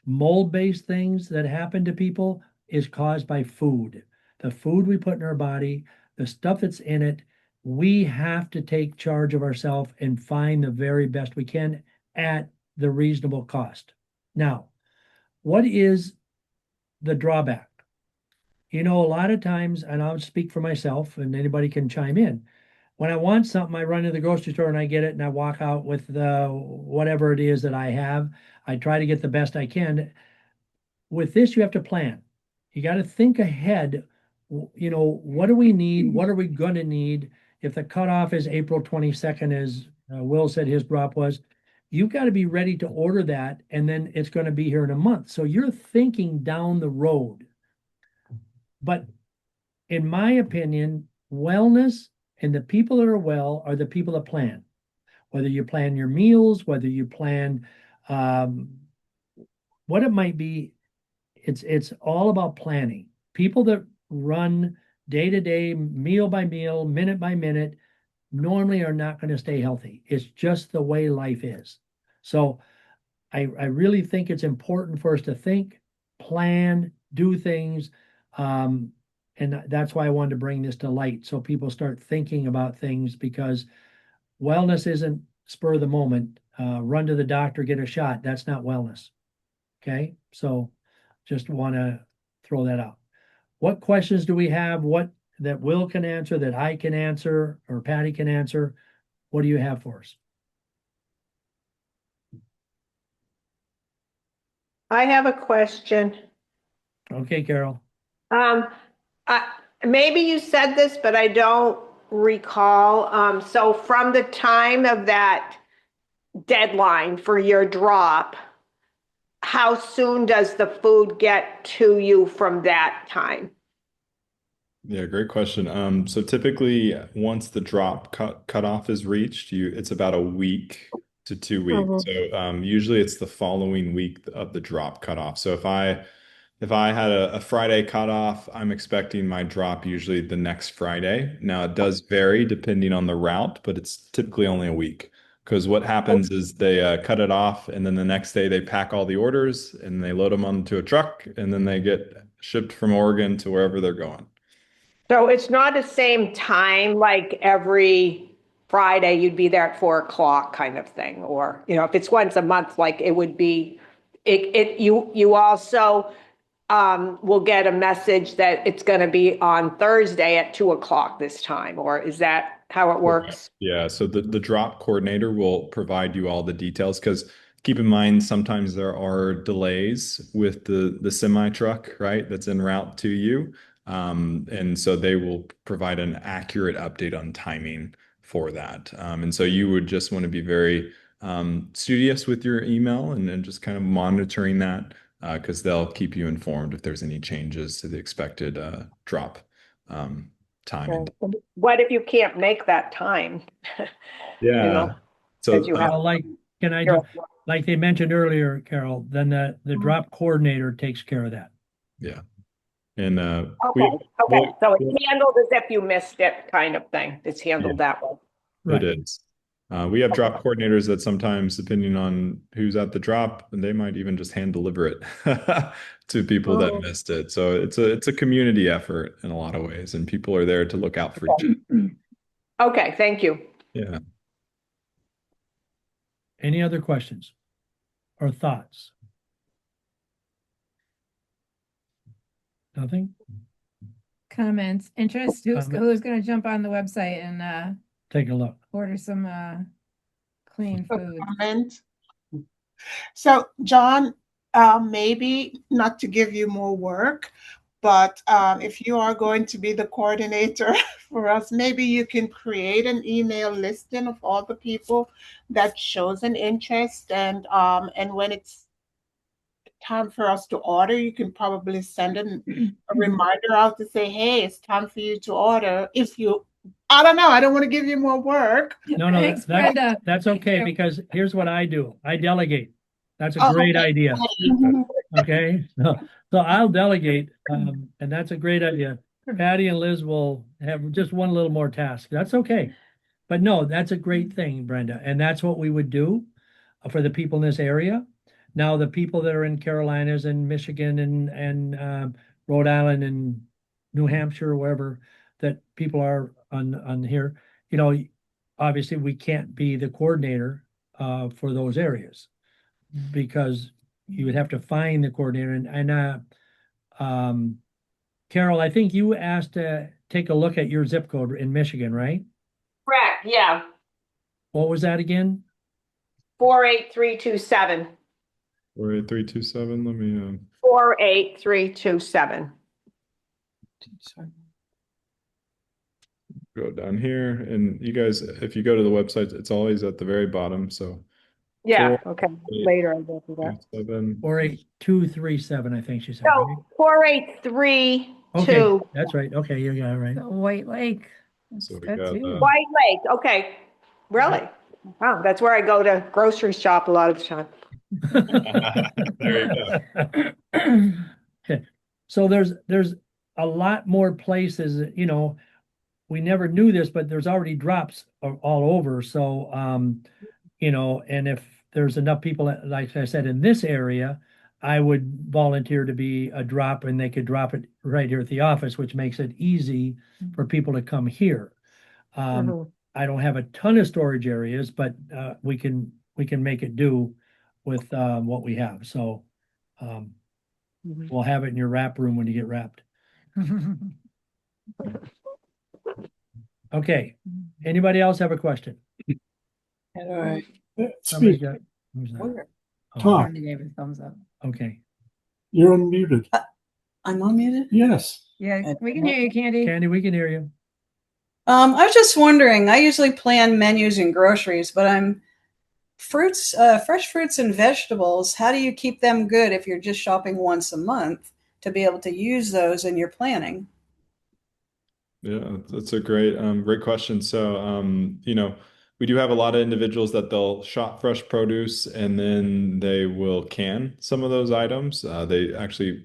mold-based things that happen to people is caused by food. The food we put in our body, the stuff that's in it, we have to take charge of ourselves and find the very best we can at the reasonable cost. Now, what is the drawback? A lot of times, and I'll speak for myself and anybody can chime in. When I want something, I run to the grocery store and I get it and I walk out with whatever it is that I have. I try to get the best I can. With this, you have to plan. You got to think ahead you know, what do we need? What are we going to need? If the cutoff is April 22nd, as Will said his drop was, you've got to be ready to order that, and then it's going to be here in a month. So you're thinking down the road. But in my opinion, wellness and the people that are well are the people that plan. Whether you plan your meals, whether you plan what it might be, it's all about planning. People that run day to day, meal by meal, minute by minute, normally are not going to stay healthy. It's just the way life is. So I really think it's important for us to think, plan, do things. And that's why I wanted to bring this to light so people start thinking about things, because wellness isn't spur of the moment. Run to the doctor, get a shot. That's not wellness. Okay. So just want to throw that out. What questions do we have? What that Will can answer, that I can answer, or Patty can answer? What do you have for us? I have a question. Okay, Carol. Maybe you said this, but I don't recall. So from the time of that deadline for your drop, how soon does the food get to you from that time? Yeah, great question. So typically once the drop cutoff is reached, it's about a week to 2 weeks. So usually it's the following week of the drop cutoff. So if I had a Friday cutoff, I'm expecting my drop usually the next Friday. Now it does vary depending on the route, but it's typically only a week. Because what happens is they cut it off, and then the next day they pack all the orders and they load them onto a truck, and then they get shipped from Oregon to wherever they're going. So it's not the same time, like every Friday you'd be there at 4 o'clock kind of thing, or, you know, if it's once a month, like it would be, you also will get a message that it's going to be on Thursday at 2 o'clock this time, or is that how it works? Yeah, so the drop coordinator will provide you all the details, because keep in mind, sometimes there are delays with the semi truck, right, that's en route to you. And so they will provide an accurate update on timing for that. And so you would just want to be very studious with your email and just kind of monitoring that, because they'll keep you informed if there's any changes to the expected drop time. What if you can't make that time? Yeah. You know, so you have like, can I just, like they mentioned earlier, Carol, then the drop coordinator takes care of that. Yeah. And okay. So it's handled as if you missed it, kind of thing. It's handled that way. Right. It is. We have drop coordinators that sometimes, depending on who's at the drop, and they might even just hand deliver it to people that missed it. So it's a community effort in a lot of ways, and people are there to look out for each other. Okay, thank you. Yeah. Any other questions or thoughts? Nothing? Comments, interest? Who's going to jump on the website and take a look, order some clean food? Comment. So, John, maybe not to give you more work, but if you are going to be the coordinator for us, maybe you can create an email listing of all the people that shows an interest, and when it's time for us to order, you can probably send a reminder out to say, hey, it's time for you to order. If you, I don't know, I don't want to give you more work. No, Thanks, Brenda. That's okay, because here's what I do. I delegate. That's a great idea. Okay. So I'll delegate, and that's a great idea. Patty and Liz will have just one little more task. That's okay. But no, that's a great thing, Brenda. And that's what we would do for the people in this area. Now, the people that are in Carolinas and Michigan and Rhode Island and New Hampshire, or wherever that people are on here, you know, obviously we can't be the coordinator for those areas, because you would have to find the coordinator. And Carol, I think you asked to take a look at your zip code in Michigan, right? Correct, yeah. What was that again? 48327. 48327. Let me 48327. go down here, and you guys, if you go to the website, it's always at the very bottom. So Yeah, 4, okay, 8, later I'll go through that. 7. 48237, I think she said, right? No, 4832. Okay, that's right. Okay, you got it right. So White Lake. So That's we good got too. White Lake, okay, really? Wow, that's where I go to grocery shop a lot of the time. there you go. Okay, so there's a lot more places that, we never knew this, but there's already drops all over. So, and if there's enough people, like I said, in this area, I would volunteer to be a drop, and they could drop it right here at the office, which makes it easy for people to come here. I don't have a ton of storage areas, but we can make it do with what we have. So we'll have it in your wrap room when you get wrapped. Okay. Anybody else have a question? Somebody's got. Who's that? Talk. He gave a thumbs up. Okay. You're unmuted. I'm unmuted? Yes. Yeah, we can hear you, Candy. Candy, we can hear you. I was just wondering, I usually plan menus and groceries, but fresh fruits and vegetables, how do you keep them good if you're just shopping once a month to be able to use those in your planning? Yeah, that's a great question. So, we do have a lot of individuals that they'll shop fresh produce and then they will can some of those items. They actually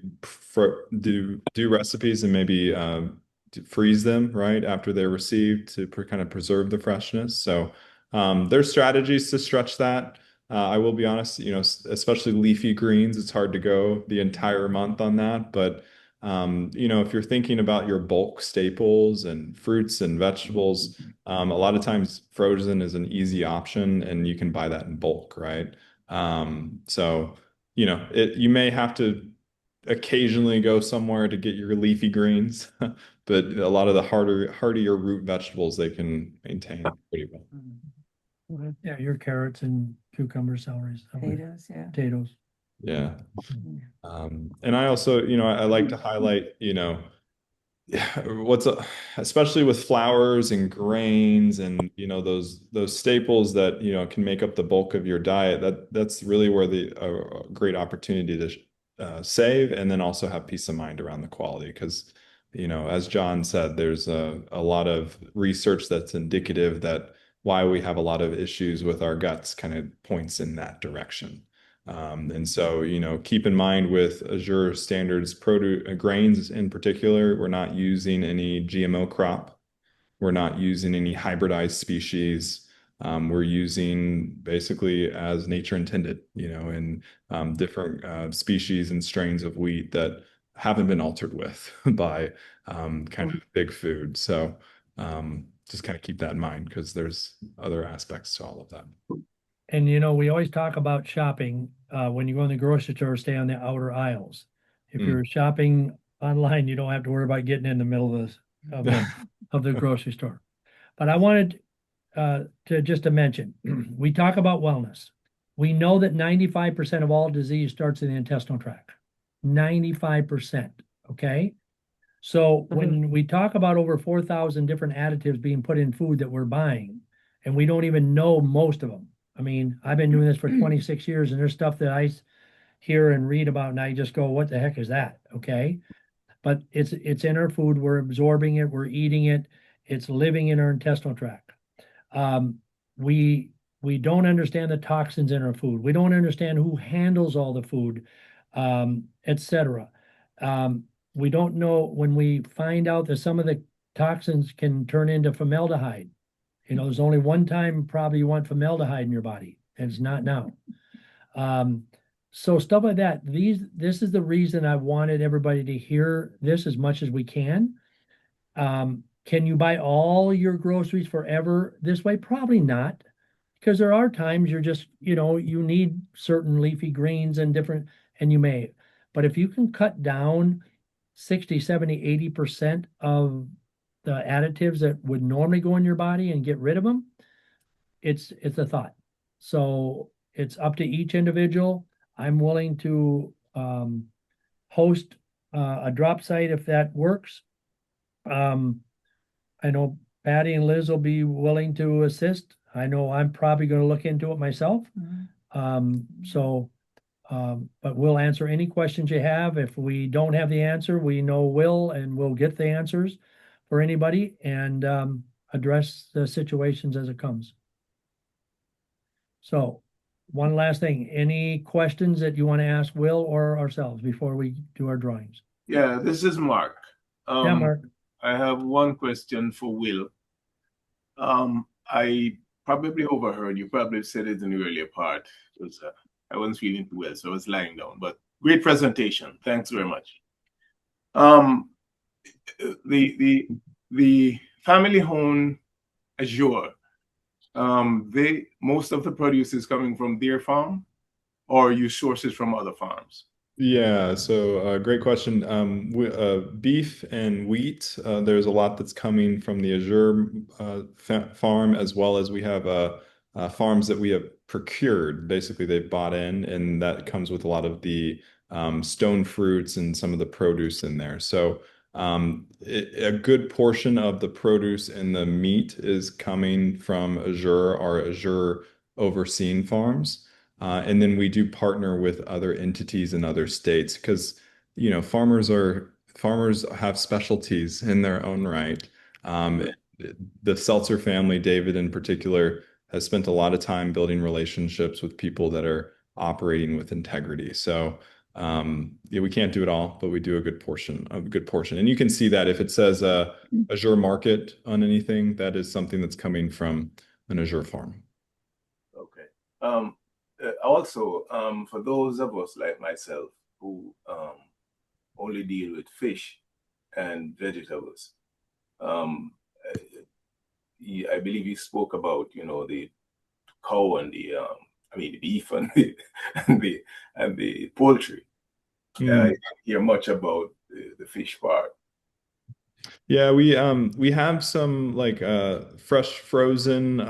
do recipes and maybe freeze them right after they're received to kind of preserve the freshness. So there's strategies to stretch that. I will be honest, especially leafy greens, it's hard to go the entire month on that. But if you're thinking about your bulk staples and fruits and vegetables, a lot of times frozen is an easy option and you can buy that in bulk, right? So, you may have to occasionally go somewhere to get your leafy greens, but a lot of the hardier root vegetables, they can maintain pretty well. Yeah, your carrots and cucumbers, celeries. Potatoes, yeah. Potatoes. Yeah. And I also, I like to highlight, especially with flours and grains and, those staples that, can make up the bulk of your diet, that's really where the great opportunity to save and then also have peace of mind around the quality. Because, as John said, there's a lot of research that's indicative that why we have a lot of issues with our guts kind of points in that direction. And so, keep in mind with Azure standards, grains in particular, we're not using any GMO crop. We're not using any hybridized species. We're using basically as nature intended, in different species and strains of wheat that haven't been altered with by kind of big food. So just kind of keep that in mind because there's other aspects to all of that. And we always talk about shopping. When you go in the grocery store, stay on the outer aisles. If you're shopping online, you don't have to worry about getting in the middle of the grocery store. But I wanted to mention, we talk about wellness. We know that 95% of all disease starts in the intestinal tract. 95%. Okay. So when we talk about over 4,000 different additives being put in food that we're buying, and we don't even know most of them. I mean, I've been doing this for 26 years and there's stuff that I hear and read about and I just go, what the heck is that? Okay. But it's in our food. We're absorbing it. We're eating it. It's living in our intestinal tract. We don't understand the toxins in our food. We don't understand who handles all the food, etc. We don't know when we find out that some of the toxins can turn into formaldehyde. There's only one time probably you want formaldehyde in your body, and it's not now. So stuff like that. This is the reason I wanted everybody to hear this as much as we can. Can you buy all your groceries forever this way? Probably not, because there are times you're just, you need certain leafy greens and you may. But if you can cut down 60, 70, 80% of the additives that would normally go in your body and get rid of them, it's a thought. So it's up to each individual. I'm willing to host a drop site if that works. I know Patty and Liz will be willing to assist. I know I'm probably going to look into it myself. But we'll answer any questions you have. If we don't have the answer, we know Will, and we'll get the answers for anybody and address the situations as it comes. So one last thing, any questions that you want to ask Will or ourselves before we do our drawings? Yeah, this is Mark. Yeah, Mark. I have one question for Will. I probably overheard, you probably said it in the earlier part, because I wasn't feeling too well, so I was lying down, but great presentation. Thanks very much. The family-owned Azure, most of the produce is coming from their farm, or you source it from other farms? Yeah, so great question. Beef and wheat, there's a lot that's coming from the Azure farm, as well as we have farms that we have procured. Basically, they've bought in, and that comes with a lot of the stone fruits and some of the produce in there. So a good portion of the produce and the meat is coming from Azure, our Azure overseen farms. And then we do partner with other entities in other states because, farmers have specialties in their own right. The Seltzer family, David in particular, has spent a lot of time building relationships with people that are operating with integrity. So we can't do it all, but we do a good portion. And you can see that if it says Azure Market on anything, that is something that's coming from an Azure farm. Okay. Also, for those of us like myself who only deal with fish and vegetables, I believe you spoke about, the cow and the beef and the poultry. I didn't hear much about the fish part. Yeah, we have some fresh frozen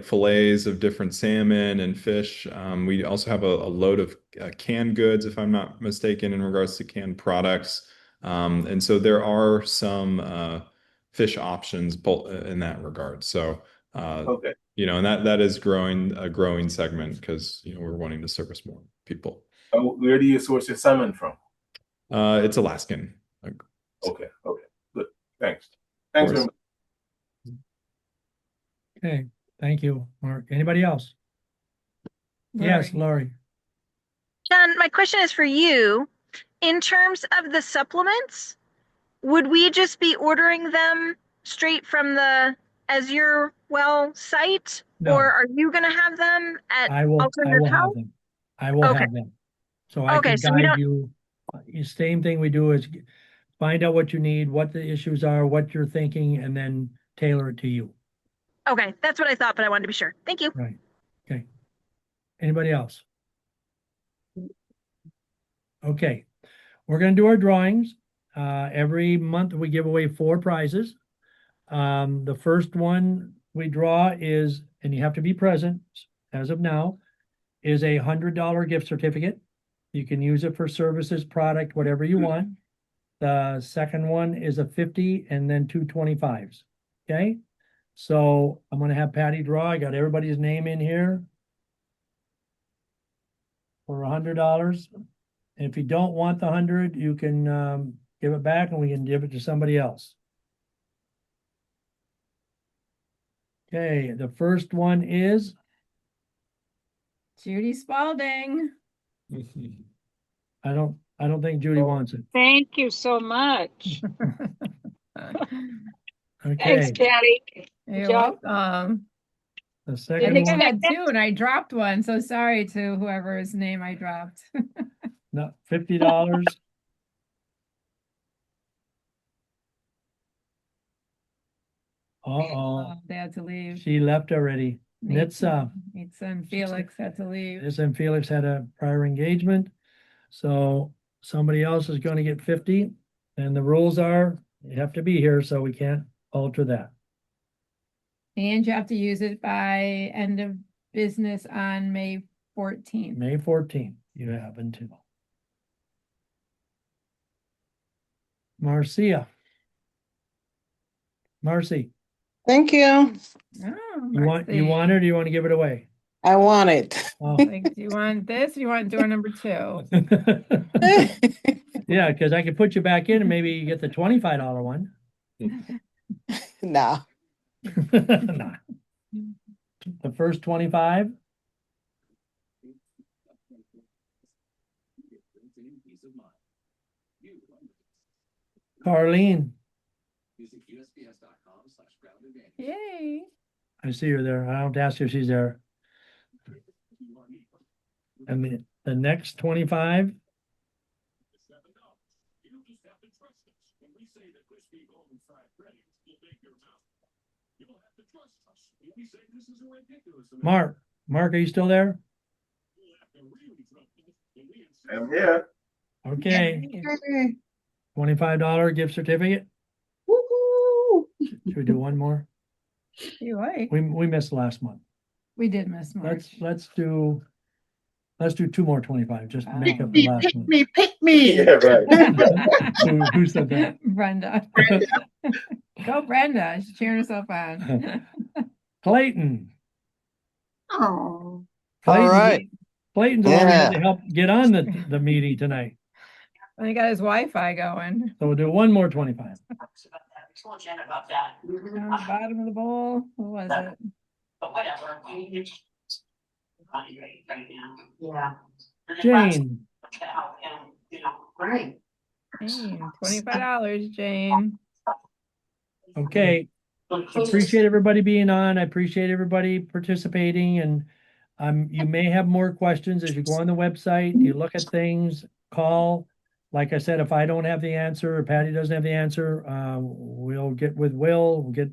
fillets of different salmon and fish. We also have a load of canned goods, if I'm not mistaken, in regards to canned products. And so there are some fish options in that regard. So okay. And that is a growing segment because we're wanting to service more people. Where do you source your salmon from? It's Alaskan. Okay. Good. Thanks very much. Okay. Thank you, Mark. Anybody else? Lori. Yes, Lori. John, my question is for you. In terms of the supplements, would we just be ordering them straight from the AzureWell site? No. Or are you going to have them at I will have them. I will have them. So I can guide you. Same thing we do is find out what you need, what the issues are, what you're thinking, and then tailor it to you. Okay, that's what I thought, but I wanted to be sure. Thank you. Right. Okay. Anybody else? Okay. We're going to do our drawings. Every month we give away 4 prizes. The first one we draw is, and you have to be present as of now, is a $100 gift certificate. You can use it for services, product, whatever you want. The second one is a 50 and then 2 25s. Okay. So I'm going to have Patty draw. I got everybody's name in here for $100. And if you don't want the 100, you can give it back and we can give it to somebody else. Okay, the first one is Judy Spalding. I don't think Judy wants it. Thank you so much. Okay. Thanks, Patty. You're welcome. The I second think I one, had 2 and I dropped one. So sorry to whoever's name I dropped. no, $50. Uh-oh. They had to leave. She left already. Nitsa. Nitsa and Felix had to leave. Nitsa and Felix had a prior engagement. So somebody else is going to get 50. And the rules are you have to be here, so we can't alter that. And you have to use it by end of business on May 14th. May 14th, you have until. Marcia. Marcy. Thank you. Oh, You want it, or do you want to give it away? I want it. Oh. Like, do you want this? Or you want door number 2? Yeah, because I could put you back in and maybe you get the $25 one. No. Nah. The first 25. Carlene. Yay. I see her there. I don't have to ask her if she's there. And the next 25. Mark, are you still there? I'm here. Okay. $25 gift certificate. Should we do one more? You like? We missed last month. We did miss March. Let's do 2 more 25. Just make up the last one. Pick me. Yeah, right. Who said that? Brenda. Go Brenda. She's cheering herself on. Clayton. Oh. Clayton. All right. Clayton's the one we had to help get on the meeting tonight. Well, he got his Wi-Fi going. So we'll do one more 25. On the bottom of the bowl. What was it? But whatever. Yeah. Jane. Right. Jane, $25, Jane. Okay. Appreciate everybody being on. I appreciate everybody participating, and you may have more questions as you go on the website, you look at things, call. Like I said, if I don't have the answer or Patty doesn't have the answer, we'll get with Will. We'll get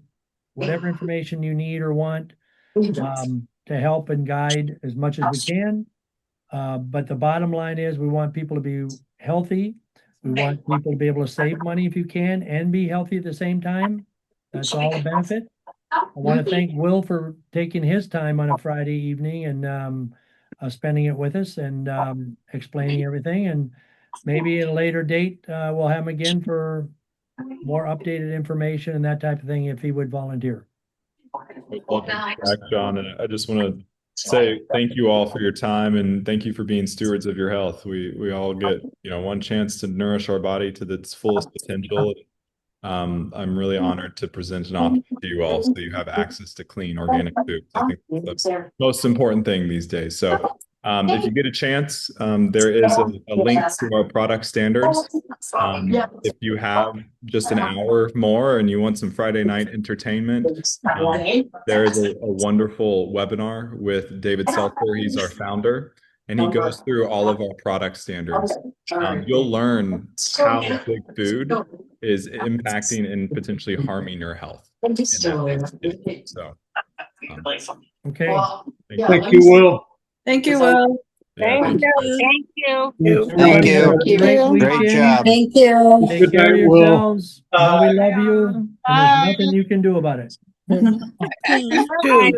whatever information you need or want to help and guide as much as we can. But the bottom line is we want people to be healthy. We want people to be able to save money if you can and be healthy at the same time. That's all a benefit. I want to thank Will for taking his time on a Friday evening and spending it with us and explaining everything. And maybe at a later date, we'll have him again for more updated information and that type of thing if he would volunteer. Welcome back, John. And I just want to say thank you all for your time and thank you for being stewards of your health. We all get, one chance to nourish our body to its fullest potential. I'm really honored to present an option to you all so you have access to clean organic food. I think that's the most important thing these days. So if you get a chance, there is a link to our product standards. If you have just an hour more and you want some Friday night entertainment, there is a wonderful webinar with David Seltzer. He's our founder, and he goes through all of our product standards. You'll learn how big food is impacting and potentially harming your health. So, okay. Thank you, Will. Thank you, Will. Thank you. Thank you. Great job. Thank you. Take care of yourselves. Know we love you. And there's nothing you can do about it. Bye.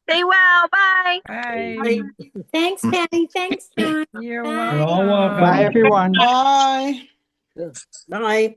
Stay well. Bye. Bye. Thanks, Patty. Thanks, John. You're You're all welcome. Bye, everyone. Bye. Bye.